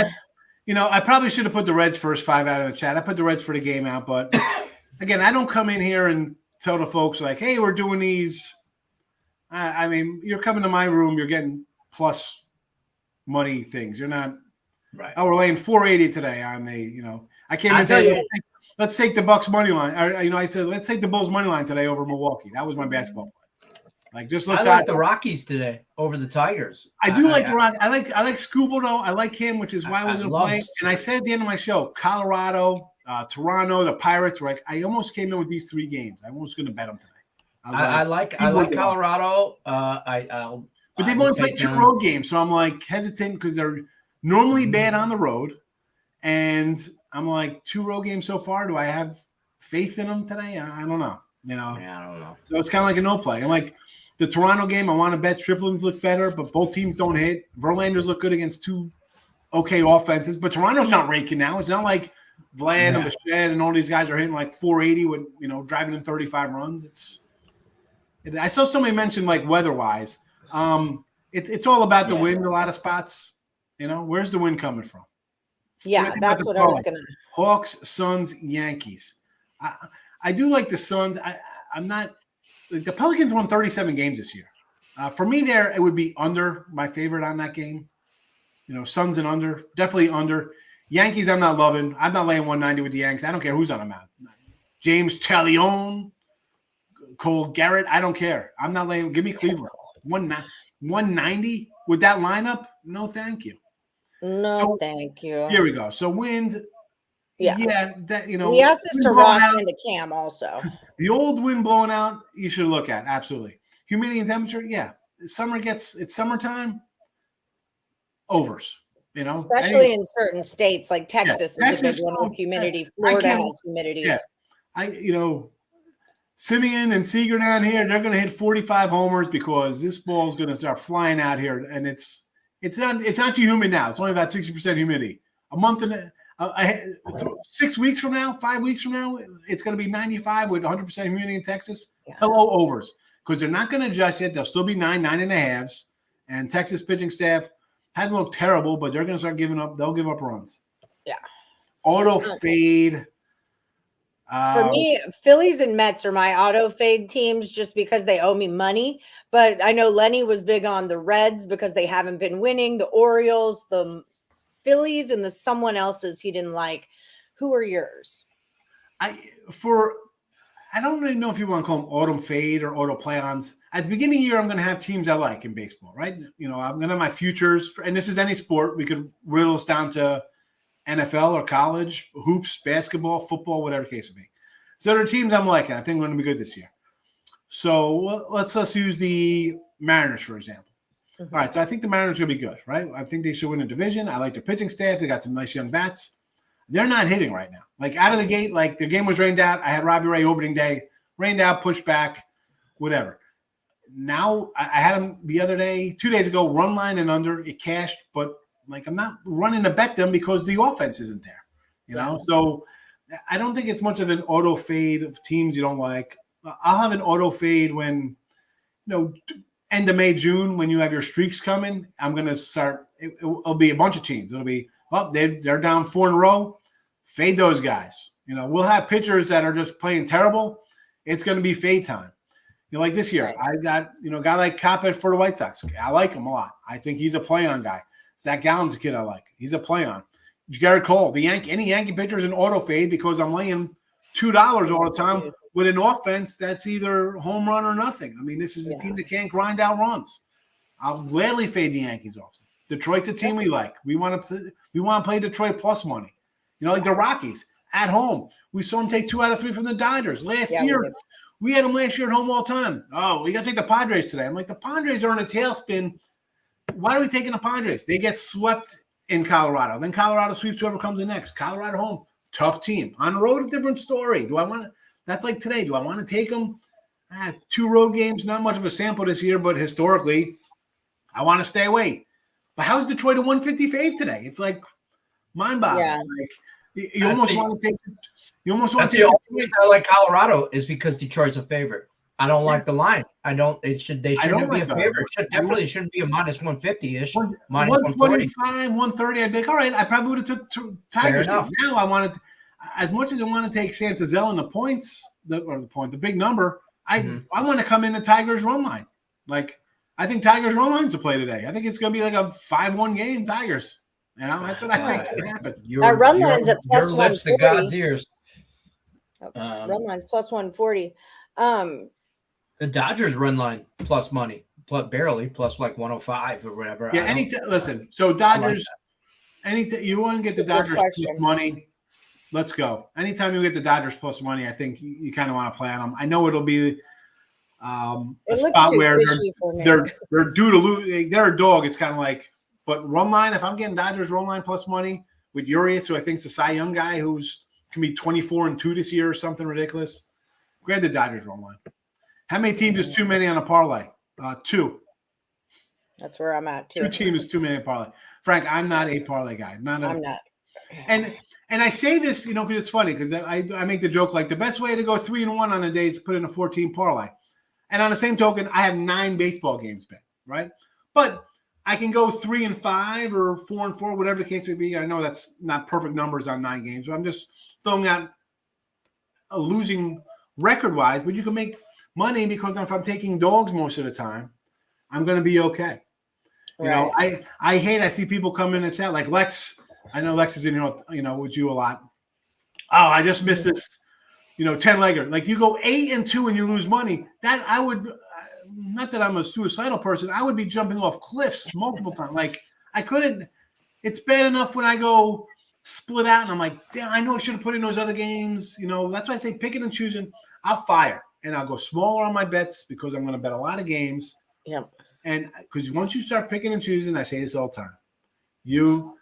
I probably should have put the Reds first 5 out of the chat. I put the Reds for the game out, but again, I don't come in here and tell the folks like, "Hey, we're doing these." I mean, you're coming to my room, you're getting plus money things. You're not right. Oh, we're laying 480 today on the. I came in and tell you. Let's take the Bucks money line. I said let's take the Bulls money line today over Milwaukee. That was my basketball play. Like just looks. I like the Rockies today over the Tigers. I do like the Rockies. I like Scooble though. I like him, which is why I was going to play. And I said at the end of my show, Colorado, Toronto, the Pirates were like. I almost came in with these 3 games. I was going to bet them today. I like Colorado. But they've only played 2 road games, so I'm like hesitant because they're normally bad on the road, and I'm like 2 road games so far. Do I have faith in them today? I don't know. Yeah, I don't know. So it's kind of like a no play. I'm like the Toronto game. I want to bet Strickland's look better, but both teams don't hit. Verlanders look good against 2 okay offenses, but Toronto's not raking now. It's not like Vlad and Bichette and all these guys are hitting like 480 with driving in 35 runs. I saw somebody mention like weather-wise. It's all about the wind. A lot of spots. Where's the wind coming from? Yeah, that's what I was going to. Hawks, Suns, Yankees. I do like the Suns. I'm not – the Pelicans won 37 games this year. For me there, it would be under my favorite on that game. Suns and under. Definitely under. Yankees I'm not loving. I'm not laying 190 with the Yanks. I don't care who's on the mound. James Talion, Cole Garrett. I don't care. I'm not laying – give me Cleveland. 190 with that lineup? No, thank you. No, thank you. Here we go. So wind, Yeah. that We asked this to Ross and to Cam also. The old wind blowing out, you should look at absolutely. Humidity and temperature, yeah. It's summertime. Overs, especially in certain states like Texas is a big one with humidity. Florida has humidity. Yeah, Simeon and Seager down here, they're going to hit 45 homers because this ball is going to start flying out here, and it's not too humid now. It's only about 60% humidity. A month and 6 weeks from now, 5 weeks from now, it's going to be 95 with 100% humidity in Texas. Yeah. Hello, overs, because they're not going to adjust yet. They'll still be 9.5s, and Texas pitching staff hasn't looked terrible, but they're going to start giving up. They'll give up runs. Yeah. Auto fade. For me, Phillies and Mets are my auto fade teams just because they owe me money. But I know Lenny was big on the Reds because they haven't been winning. The Orioles, the Phillies, and the someone else's he didn't like. Who are yours? I don't really know if you want to call them autumn fade or auto play-ons. At the beginning of the year, I'm going to have teams I like in baseball, right? I'm going to have my futures, and this is any sport. We could riddle us down to NFL or college, hoops, basketball, football, whatever the case may be. So there are teams I'm liking. I think we're going to be good this year. So let's use the Mariners, for example. Mm-hmm. All right, so I think the Mariners are going to be good, right? I think they should win a division. I like their pitching staff. They got some nice young bats. They're not hitting right now. Like out of the gate, like their game was rained out. I had Robbie Ray opening day, rained out, pushed back, whatever. Now I had them the other day, 2 days ago, run line and under. It cashed, but like I'm not running to bet them because the offense isn't there, So I don't think it's much of an auto fade of teams you don't like. I'll have an auto fade when, end of May, June, when you have your streaks coming. I'm going to start. It'll be a bunch of teams. It'll be, they're down 4 in a row. Fade those guys. We'll have pitchers that are just playing terrible. It's going to be fade time. Like this year, I got, a guy like Capet for the White Sox. I like him a lot. I think he's a play-on guy. Zach Gallen's a kid I like. He's a play-on. Garrett Cole, any Yankee pitcher is an auto fade because I'm laying $2 all the time with an offense that's either home run or nothing. I mean, this is a team that can't grind out runs. I'll gladly fade the Yankees off. Detroit's a team we like. We want to play Detroit plus money. Like the Rockies at home. We saw them take 2 out of 3 from the Dodgers last year. We had them last year at home all the time. Oh, we got to take the Padres today. I'm like, the Padres are in a tailspin. Why are we taking the Padres? They get swept in Colorado. Then Colorado sweeps whoever comes in next. Colorado home, tough team. On the road, a different story. Do I want to? That's like today. Do I want to take them? 2 road games, not much of a sample this year, but historically, I want to stay away. But how's Detroit a 150 fave today? It's like mind-boggling. Yeah. Like you almost want to take. You almost want to. The only reason I like Colorado is because Detroit's a favorite. I don't like the line. I don't. They shouldn't be a favorite. Definitely shouldn't be a minus 150-ish. Minus 125, 130. I'd be like, all right. I probably would have took Tigers. Now I wanted, as much as I want to take Santazell and the points, the big number. I want to come in the Tigers run line. Like I think Tigers run line's to play today. I think it's going to be like a 5-1 game. Tigers. That's what I think's going to happen. Our run line's at plus 140. Lips to God's ears. Run line's plus 140. The Dodgers run line plus money, barely plus like 105 or whatever. Yeah, listen. So Dodgers, you want to get the Dodgers plus money? Let's go. Anytime you get the Dodgers plus money, I think you kind of want to play on them. I know it'll be a spot where they're due to lose. They're a dog. It's kind of like, but run line. If I'm getting Dodgers run line plus money with Urias, who I think is a Cy Young guy who's can be 24-2 this year or something ridiculous, grab the Dodgers run line. How many teams is too many on a parlay? 2. That's where I'm at. 2 teams is too many on a parlay. Frank, I'm not a parlay guy. I'm not. And I say this, because it's funny because I make the joke like the best way to go 3-1 on a day is to put in a 14 parlay. And on the same token, I have 9 baseball games bet, right? But I can go 3-5 or 4-4, whatever the case may be. I know that's not perfect numbers on 9 games, but I'm just throwing out a losing record-wise. But you can make money because if I'm taking dogs most of the time, I'm going to be okay. Right. I see people come in and chat like Lex. I know Lex is in here, with you a lot. Oh, I just missed this, 10-legger. Like you go 8-2 and you lose money. That I would, not that I'm a suicidal person. I would be jumping off cliffs multiple times. Like I couldn't. It's bad enough when I go split out, and I'm like, damn, I know I should have put in those other games. You know, that's why I say picking and choosing. I'll fire, and I'll go smaller on my bets because I'm going to bet a lot of games. Yeah. And because once you start picking and choosing, I say this all the time, you're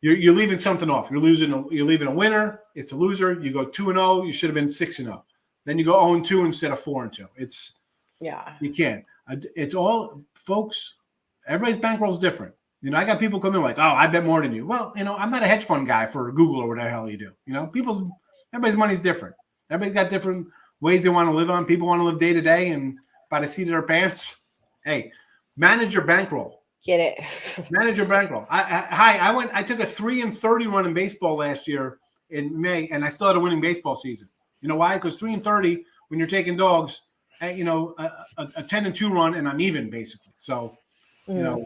leaving something off. You're leaving a winner. It's a loser. You go 2-0. You should have been 6-0. Then you go 0-2 instead of 4-2. You can't. It's all, folks. Everybody's bankroll is different. You know, I got people coming like, oh, I bet more than you. Well, you know, I'm not a hedge fund guy for Google or whatever the hell you do. You know, everybody's money's different. Everybody's got different ways they want to live on. People want to live day to day and by the seat of their pants. Hey, manage your bankroll. Get it. Manage your bankroll. I took a 3-30 run in baseball last year in May, and I still had a winning baseball season. You know why? Because 3-30 when you're taking dogs, you know, a 10-2 run, and I'm even basically. So, you know,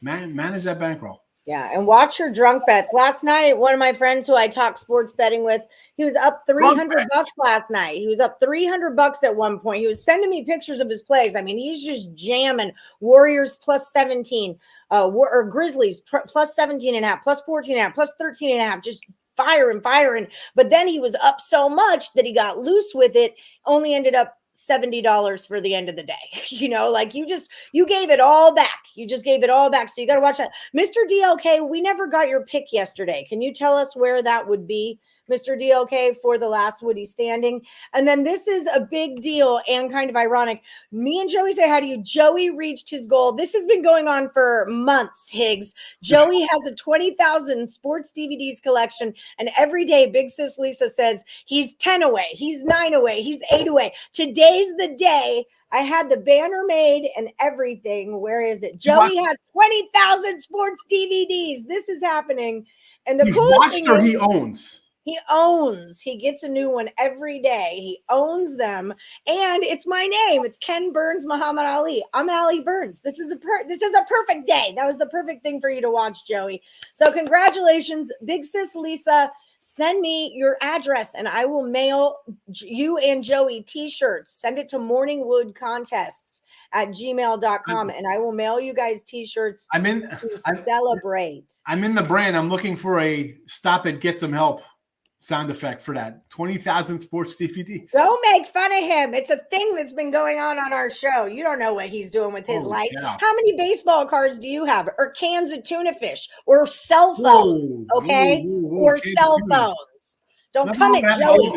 manage that bankroll. Yeah, and watch your drunk bets. Last night, one of my friends who I talk sports betting with, he was up $300 last night. He was up $300 at one point. He was sending me pictures of his plays. I mean, he's just jamming Warriors plus 17, or Grizzlies plus 17.5, plus 14.5, plus 13.5, just firing. But then he was up so much that he got loose with it, only ended up $70 for the end of the day. You know, like you gave it all back. You just gave it all back. So you got to watch that. Mr. DLK, we never got your pick yesterday. Can you tell us where that would be, Mr. DLK, for the last Woody standing? And then this is a big deal and kind of ironic. Me and Joey say hi to you. Joey reached his goal. This has been going on for months, Higgs. Joey has a 20,000 sports DVDs collection, and every day Big Sis Lisa says he's 10 away, he's 9 away, he's 8 away. Today's the day. I had the banner made and everything. Where is it? Joey has 20,000 sports DVDs. This is happening. And the coolest thing is, he owns. He gets a new one every day. He owns them. And it's my name. It's Ken Burns Muhammad Ali. I'm Ali Burns. This is a perfect day. That was the perfect thing for you to watch, Joey. So congratulations, Big Sis Lisa. Send me your address and I will mail you and Joey t-shirts. Send it to morningwoodcontests@gmail.com and I will mail you guys t-shirts to celebrate. I'm in the brand. I'm looking for a stop it, get some help sound effect for that 20,000 sports DVDs. Don't make fun of him. It's a thing that's been going on our show. You don't know what he's doing with his life. Yeah. How many baseball cards do you have, or cans of tuna fish, or cell phones? Or cell phones. Don't come at Joey.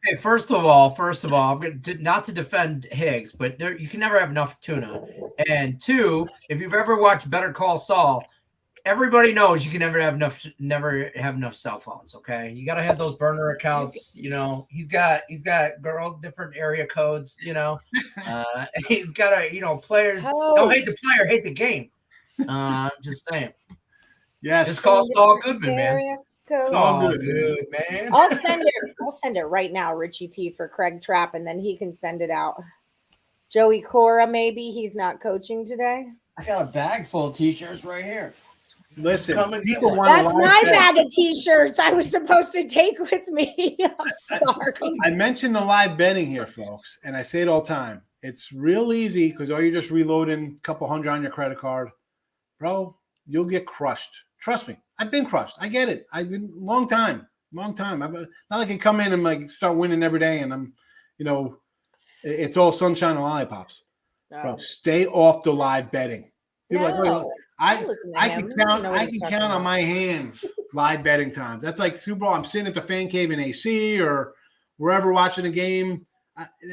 Okay, first of all, I'm going to, not to defend Higgs, but you can never have enough tuna. And two, if you've ever watched Better Call Saul, everybody knows you can never have enough cell phones. Okay, you got to have those burner accounts. You know, he's got girl different area codes. You know, he's got players. Don't hate the player, hate the game. Just saying. Yes, just call Saul Goodman, man. It's all good, man. I'll send it right now, Richie P, for Craig Trapp, and then he can send it out. Joey Cora, maybe he's not coaching today. I got a bag full of t-shirts right here. Listen, people want. That's my bag of t-shirts I was supposed to take with me. I'm sorry. I mentioned the live betting here, folks, and I say it all the time. It's real easy because all you're just reloading a couple hundred on your credit card, bro. You'll get crushed. Trust me, I've been crushed. I get it. I've been long time. Not like I can come in and like start winning every day, and I'm, it's all sunshine and lollipops. No. Bro, stay off the live betting. People like, wait, I can count on my hands live betting times. That's like Super Bowl. I'm sitting at the fan cave in AC or wherever watching a game,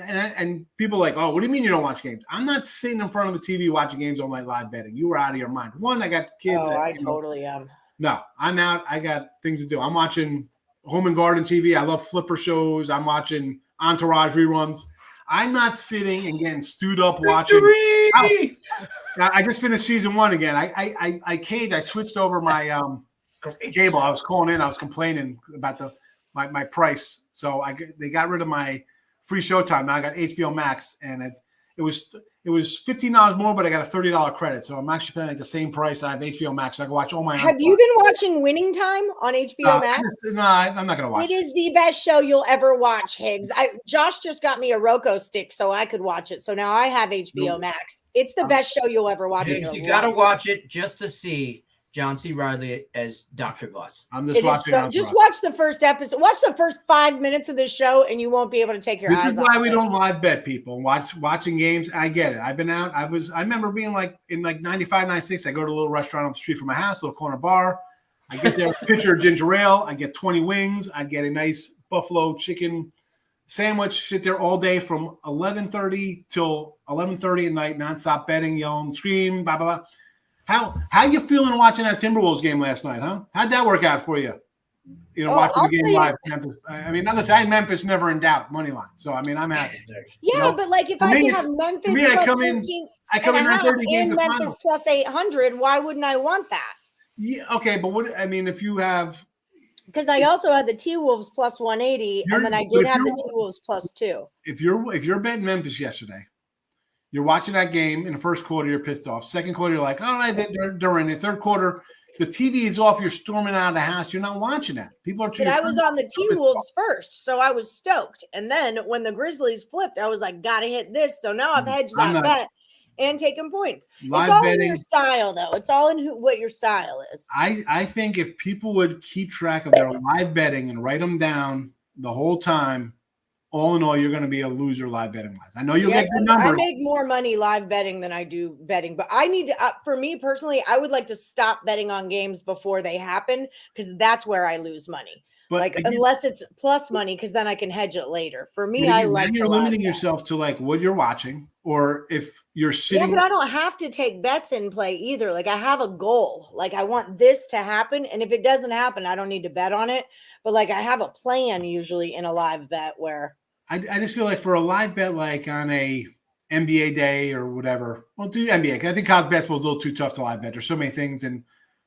and people are like, oh, what do you mean you don't watch games? I'm not sitting in front of the TV watching games on my live betting. You were out of your mind. One, I got kids. Oh, I totally am. No, I'm out. I got things to do. I'm watching Home and Garden TV. I love flipper shows. I'm watching Entourage reruns. I'm not sitting and getting stewed up watching. I just finished season 1 again. I switched over my cable. I was calling in. I was complaining about my price. So they got rid of my free Showtime. Now I got HBO Max, and it was $15 more, but I got a $30 credit. So I'm actually paying like the same price. I have HBO Max. So I can watch all my. Have you been watching Winning Time on HBO Max? No, I'm not going to watch it. It is the best show you'll ever watch, Higgs. Josh just got me a Roku stick so I could watch it. So now I have HBO Max. It's the best show you'll ever watch. Higgs, you got to watch it just to see John C. Riley as Dr. Bus. I'm just watching. Just watch the first episode. Watch the first 5 minutes of this show, and you won't be able to take your eyes off. This is why we don't live bet people. Watching games. I get it. I've been out. I remember being like in like 95, 96. I go to a little restaurant on the street from my house, a little corner bar. I get there, pitcher of ginger ale. I get 20 wings. I get a nice buffalo chicken sandwich. Sit there all day from 11:30 till 11:30 at night, nonstop betting, yelling, scream, blah blah blah. How you feeling watching that Timberwolves game last night, huh? How'd that work out for you? You know, watching the game live. Memphis. I mean, other side, Memphis never in doubt, money line. So I mean, I'm happy. Yeah, but like if I can have Memphis, I come in 9:30 games of Memphis finals. plus 800. Why wouldn't I want that? Yeah, okay, but what I mean, if you have, because I also had the T-Wolves plus 180, and then I did have the T-Wolves plus 2. If you're betting Memphis yesterday. You're watching that game in the first quarter, you're pissed off. Second quarter, you're like, all right, they're in the third quarter. The TV is off. You're storming out of the house. You're not watching that. People are. But I was on the T-Wolves first, so I was stoked. And then when the Grizzlies flipped, I was like, gotta hit this. So now I've hedged that bet and taken points. It's all in your style, though. It's all in what your style is. I think if people would keep track of their live betting and write them down the whole time, all in all, you're going to be a loser live betting wise. I know you'll get good numbers. I make more money live betting than I do betting, but I need to, for me personally, I would like to stop betting on games before they happen because that's where I lose money. But like, unless it's plus money, because then I can hedge it later. For me, I like. You're limiting yourself to like what you're watching, or if you're sitting. Yeah, but I don't have to take bets in play either. Like I have a goal. Like I want this to happen, and if it doesn't happen, I don't need to bet on it. But like I have a plan usually in a live bet where. I just feel like for a live bet, like on a NBA day or whatever, well, do NBA. I think college basketball is a little too tough to live bet. There's so many things, and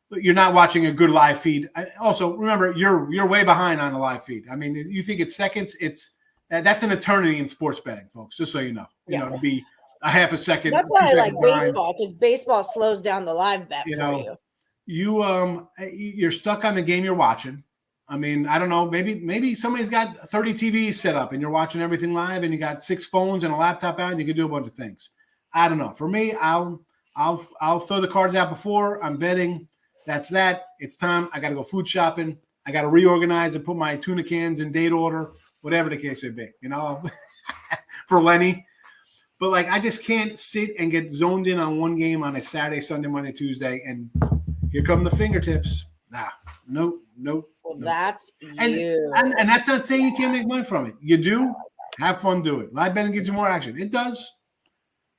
you're not watching a good live feed. Also, remember, you're way behind on the live feed. I mean, you think it's seconds. That's an eternity in sports betting, folks. Just so you know, you know, to be a half a second. That's why I like baseball because baseball slows down the live bet for you. You're stuck on the game you're watching. I mean, I don't know. Maybe somebody's got 30 TVs set up and you're watching everything live, and you got 6 phones and a laptop out, and you can do a bunch of things. I don't know. For me, I'll throw the cards out before I'm betting. That's that. It's time. I got to go food shopping. I got to reorganize and put my tuna cans in date order, whatever the case may be. You know, for Lenny. But like, I just can't sit and get zoned in on one game on a Saturday, Sunday, Monday, Tuesday, and here come the fingertips. Nope. Well, that's and, you. And that's not saying you can't make money from it. You do. Have fun, do it. Live betting gives you more action. It does.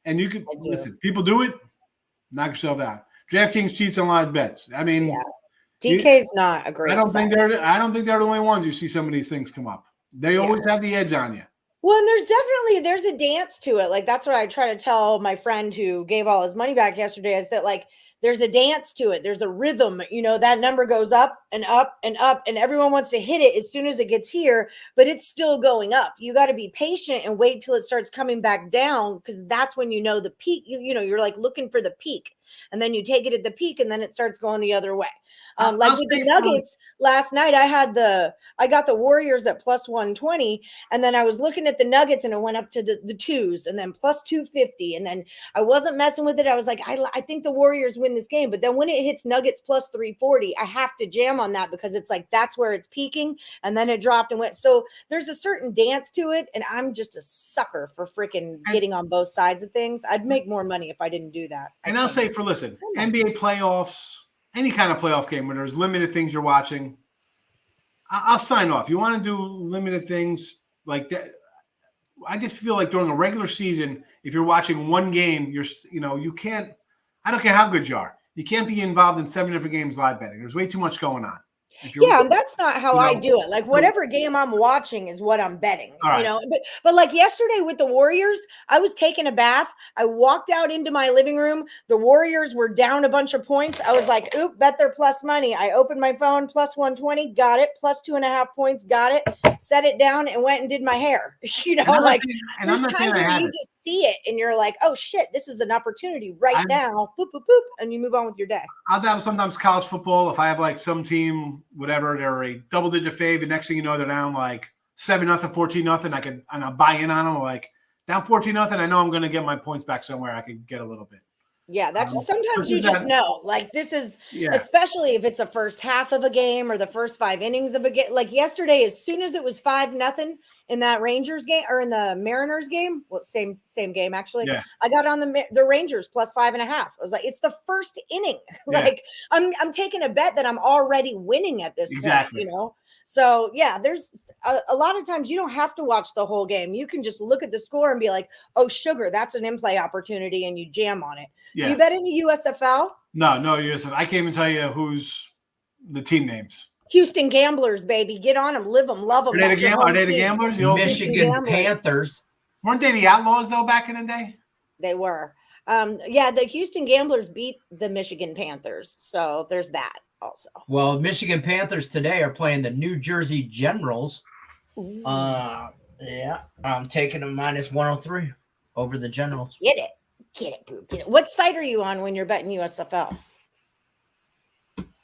And you can listen. People do it. Knock yourself out. DraftKings cheats on live bets. I mean, DK's not a great. I don't think they're the only ones you see some of these things come up. They always have the edge on you. Well, and there's a dance to it. Like that's what I try to tell my friend who gave all his money back yesterday is that like there's a dance to it. There's a rhythm. You know, that number goes up and up and up, and everyone wants to hit it as soon as it gets here, but it's still going up. You got to be patient and wait till it starts coming back down because that's when you know the peak. You know, you're like looking for the peak, and then you take it at the peak, and then it starts going the other way. Like with the Nuggets last night, I got the Warriors at plus 120, and then I was looking at the Nuggets, and it went up to the twos, and then plus 250, and then I wasn't messing with it. I was like, I think the Warriors win this game, but then when it hits Nuggets plus 340, I have to jam on that because it's like that's where it's peaking, and then it dropped and went. So there's a certain dance to it, and I'm just a sucker for freaking getting on both sides of things. I'd make more money if I didn't do that. And I'll say listen, NBA playoffs. Any kind of playoff game where there's limited things you're watching, I'll sign off. You want to do limited things like that? I just feel like during a regular season, if you're watching one game, you can't. I don't care how good you are. You can't be involved in 7 different games live betting. There's way too much going on. Yeah, and that's not how I do it. Like whatever game I'm watching is what I'm betting. Right. You know, but like yesterday with the Warriors, I was taking a bath. I walked out into my living room. The Warriors were down a bunch of points. I was like, oop, bet they're plus money. I opened my phone, plus 120, got it, plus 2.5 points, got it, set it down and went and did my hair. You know, like there's times when you just see it and you're like, oh shit, this is an opportunity right now. Boop, boop, boop, and you move on with your day. I'll have sometimes college football. If I have like some team, whatever, they're a double-digit fave, and next thing you know, they're down like 7-0, 14-0. I'll buy in on them. Like down 14-0. I know I'm going to get my points back somewhere. I could get a little bit. Yeah, that's sometimes you just know. Like this is, especially if it's a first half of a game or the first 5 innings of a game. Like yesterday, as soon as it was 5-0 in that Rangers game or in the Mariners game, well, same game actually. Yeah. I got on the Rangers plus 5.5. I was like, it's the first inning. Like I'm taking a bet that I'm already winning at this point. You know. So, yeah, there's a lot of times you don't have to watch the whole game. You can just look at the score and be like, oh, sugar, that's an in-play opportunity, and you jam on it. Yeah. Do you bet any USFL? No USFL. I can't even tell you who's the team names. Houston Gamblers, baby. Get on them, live them, love them. Are they the Gamblers? The Michigan Panthers. Weren't they the Outlaws, though, back in the day? They were. The Houston Gamblers beat the Michigan Panthers, so there's that. Also. Well, Michigan Panthers today are playing the New Jersey Generals. I'm taking a minus 103 over the Generals. Get it, boo, get it. What site are you on when you're betting USFL?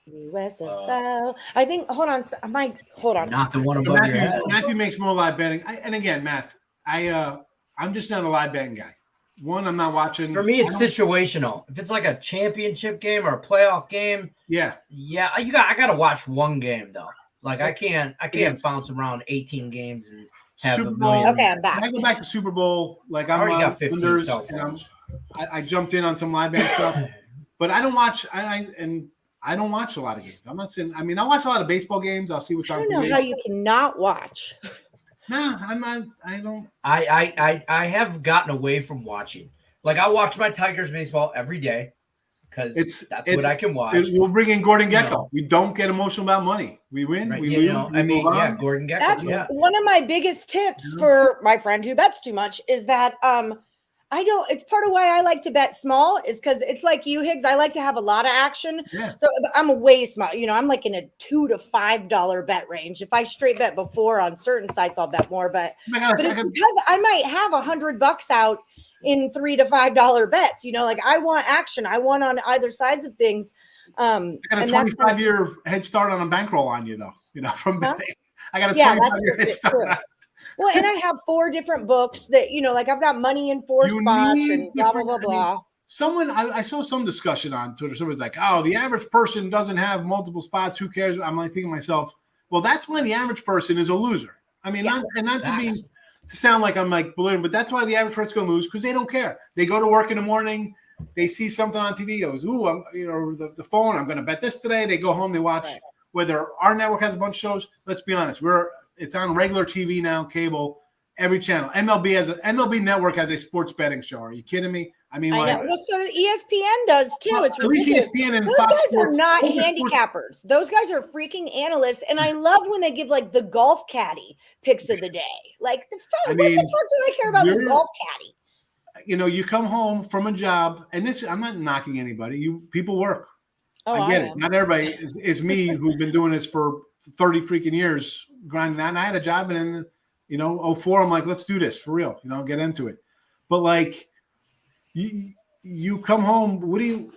USFL. I think. Hold on. Not the one above your head. Matthew makes more live betting. And again, Matt, I'm just not a live betting guy. One, I'm not watching. For me, it's situational. If it's like a championship game or a playoff game, I gotta watch one game though. Like I can't bounce around 18 games and have Super a million. Bowl. Okay, I'm back. When I go back to Super Bowl, like I'm already got 15 cell and phones. I jumped in on some live betting stuff, but I don't watch. I don't watch a lot of games. I'm not saying. I mean, I watch a lot of baseball games. I'll see which I don't know how you cannot watch. No, I'm not. I don't. I have gotten away from watching. Like I watch my Tigers baseball every day because that's what I can watch. We'll bring in Gordon Gekko. We don't get emotional about money. We win. Right. We lose. Gordon Gekko. That's one of my biggest tips for my friend who bets too much is that it's part of why I like to bet small is because it's like you, Higgs. I like to have a lot of action. Yeah. So I'm way small. I'm like in a $2 to $5 bet range. If I straight bet before on certain sites, I'll bet more. But it's because I might have $100 out in $3 to $5 bets. Like I want action. I want on either sides of things. I got a 25-year head start on a bankroll on you, though. From betting. I got a 25-year head start. Well, and I have 4 different books that, like I've got money in 4 spots and blah, blah, blah, blah. I saw some discussion on Twitter. Someone's like, oh, the average person doesn't have multiple spots. Who cares? I'm like thinking to myself, well, that's why the average person is a loser. I mean, not to sound like I'm like belittling, but that's why the average person's going to lose because they don't care. They go to work in the morning. They see something on TV. Goes, ooh, the phone. I'm going to bet this today. They go home. They watch whether our network has a bunch of shows. Let's be honest. It's on regular TV now, cable, every channel. MLB Network has a sports betting show. Are you kidding me? I mean, I know. Well, so ESPN does too. Well, it's at least ESPN and those Fox guys Sports, are not handicappers. Those guys are freaking analysts, and I love when they give like the golf caddy picks of the day. Like what the fuck do I care about this golf caddy? You come home from a job, and I'm not knocking anybody. People work. Oh, I get it. Not everybody is me who's been doing this for 30 freaking years, grinding out. And I had a job, and then 04, I'm like, let's do this for real. Get into it. But like, you come home.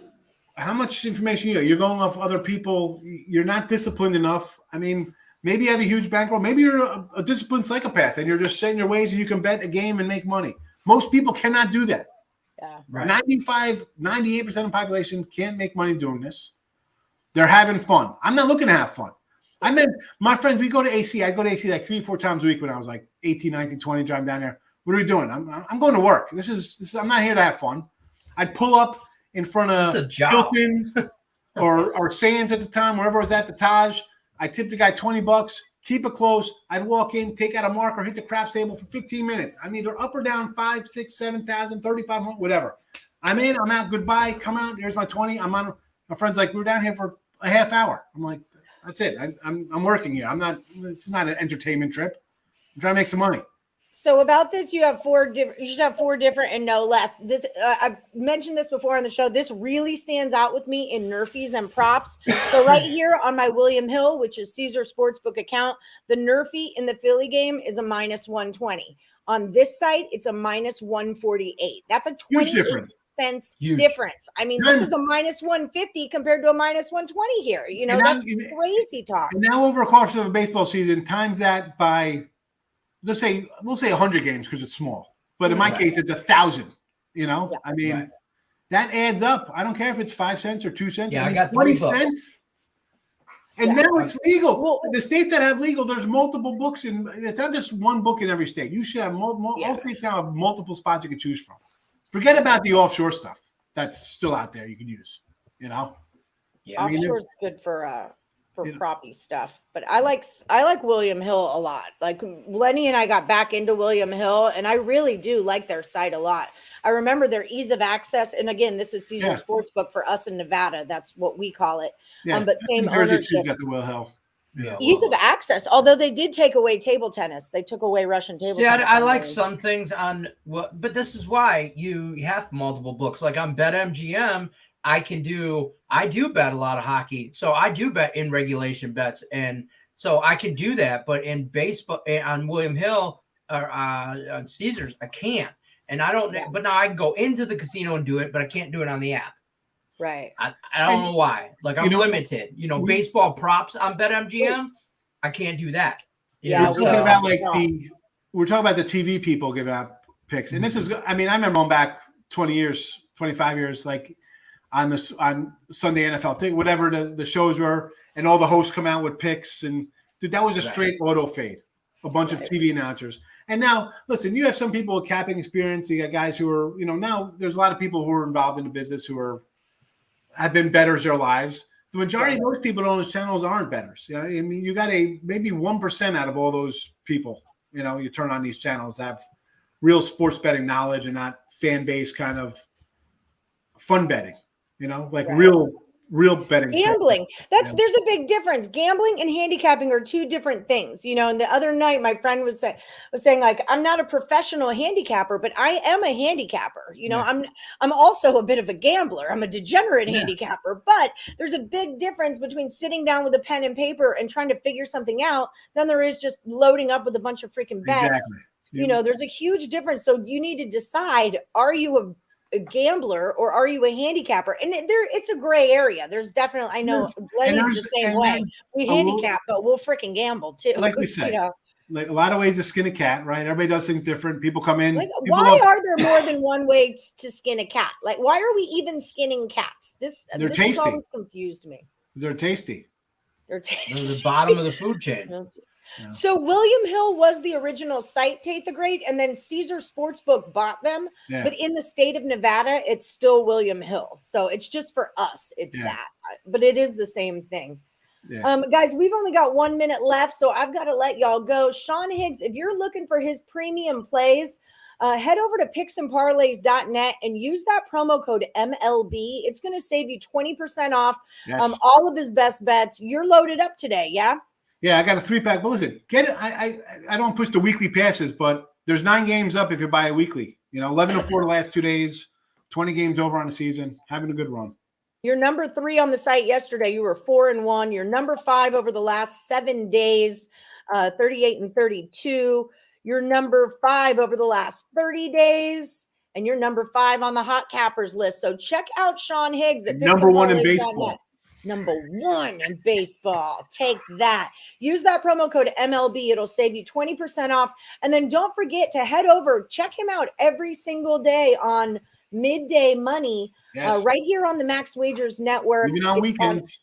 How much information you're going off other people. You're not disciplined enough. I mean, maybe you have a huge bankroll. Maybe you're a disciplined psychopath, and you're just setting your ways, and you can bet a game and make money. Most people cannot do that. Yeah, right. 98% of the population can't make money doing this. They're having fun. I'm not looking to have fun. My friends, we go to AC. I go to AC like 3 or 4 times a week when I was like 18, 19, 20, driving down there. What are we doing? I'm going to work. This is I'm not here to have fun. I'd pull up in front of Hilton or Sands at the time, wherever I was at the Taj. I tipped the guy $20, keep it close. I'd walk in, take out a marker, hit the craps table for 15 minutes. I'm either up or down 5, 6, 7,000, 3,500, whatever. I'm in, I'm out, goodbye, come out, here's my 20. I'm on. My friend's like, we're down here for a half hour. I'm like, that's it. I'm working here. It's not an entertainment trip. I'm trying to make some money. So about this, you should have 4 different and no less. This I've mentioned this before on the show. This really stands out with me in Nerfies and props. So right here on my William Hill, which is Caesar Sportsbook account, the Nerfie in the Philly game is a minus 120. On this site, it's a minus 148. That's a 28 cents difference. I mean, this is a minus 150 compared to a minus 120 here. That's crazy talk. And now over a course of a baseball season, times that by we'll say 100 games because it's small, but in my case, it's 1,000. I mean, That adds up. I don't care if it's 5 cents or 2 cents. Yeah, I mean, got 20 $3. cents. And now it's legal. Well, the states that have legal, there's multiple books, and it's not just one book in every state. You should have all states now have multiple spots you can choose from. Forget about the offshore stuff that's still out there you can use. You know, Yeah, offshore's good for proppy stuff, but I like William Hill a lot. Like Lenny and I got back into William Hill, and I really do like their site a lot. I remember their ease of access, and again, this is Caesar Sportsbook for us in Nevada. That's what we call it. Yeah, but same ownership. Got the Will Hill. Yeah, Ease of access. Although they did take away table tennis, they took away Russian table tennis. I like some things on what, but this is why you have multiple books. Like on BetMGM, I do bet a lot of hockey, so I do bet in regulation bets, and so I can do that. But in baseball, on William Hill or on Caesars, I can't, and I don't. Yeah. But now I can go into the casino and do it, but I can't do it on the app. Right. I don't know why. Like I'm limited. Baseball props on BetMGM, I can't do that. Yeah, we're talking about we're talking about the TV people giving out picks, and this is. I mean, I remember going back 20 years, 25 years, like on Sunday NFL, whatever the shows were, and all the hosts come out with picks, and dude, that was a straight auto fade. A bunch of TV announcers. And now, listen, you have some people with capping experience. You got guys who are, now there's a lot of people who are involved in the business who have been bettors their lives. The majority of those people on those channels aren't bettors. I mean, you got maybe 1% out of all those people, you turn on these channels have real sports betting knowledge and not fan base kind of fun betting, real betting. Gambling. There's a big difference. Gambling and handicapping are two different things. And the other night my friend was saying like, I'm not a professional handicapper, but I am a handicapper. I'm also a bit of a gambler. I'm a degenerate handicapper, but there's a big difference between sitting down with a pen and paper and trying to figure something out than there is just loading up with a bunch of freaking bets. Exactly. There's a huge difference. So you need to decide, are you a gambler or are you a handicapper? And it's a gray area. There's definitely, I know Lenny's the same way. We handicap, but we'll freaking gamble too. Like we say, like a lot of ways to skin a cat, right? Everybody does things different. People come in. Why are there more than one way to skin a cat? Like, why are we even skinning cats? This has always confused me. They're tasty. They're the bottom of the food chain. Yeah. So William Hill was the original site, Tate the Great, and then Caesar Sportsbook bought them. Yeah. But in the state of Nevada, it's still William Hill. So it's just for us. It's that. But it is the same thing. Yeah. Guys, we've only got 1 minute left, so I've got to let y'all go. Sean Higgs, if you're looking for his premium plays, head over to picksandparlays.net and use that promo code MLB. It's going to save you 20% off all of his best bets. You're loaded up today, yeah? Yeah, I got a 3-pack. But listen, get it. I don't push the weekly passes, but there's 9 games up if you buy a weekly. 11-4 the last 2 days, 20 games over on the season, having a good run. You're number 3 on the site yesterday. You were 4-1. You're number 5 over the last 7 days, 38-32. You're number 5 over the last 30 days, and you're number 5 on the hot cappers list. So check out Sean Higgs at number 1 in baseball. Number 1 in baseball. Take that. Use that promo code MLB. It'll save you 20% off. And then don't forget to head over, check him out every single day on Midday Money, right here on the Max Wagers Network. Even on weekends.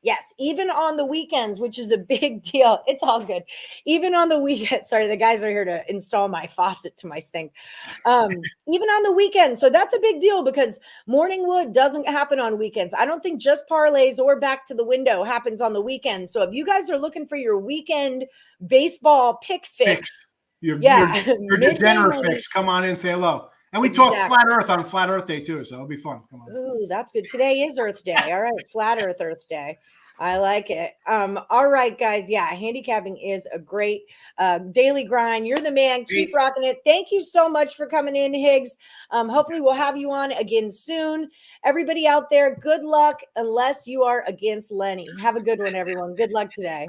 Yes, even on the weekends, which is a big deal. It's all good. Even on the weekend. Sorry, the guys are here to install my faucet to my sink. Even on the weekend. So that's a big deal because Morning Wood doesn't happen on weekends. I don't think just parlays or back to the window happens on the weekend. So if you guys are looking for your weekend baseball pick fix. Your degenerate fix. Come on in and say hello. And we talk Flat Earth on Flat Earth Day too, so it'll be fun. Come on. Ooh, that's good. Today is Earth Day. All right, Flat Earth Day. I like it. All right, guys. Yeah, handicapping is a great daily grind. You're the man. Keep rocking it. Thank you so much for coming in, Higgs. Hopefully we'll have you on again soon. Everybody out there, good luck unless you are against Lenny. Have a good one, everyone. Good luck today.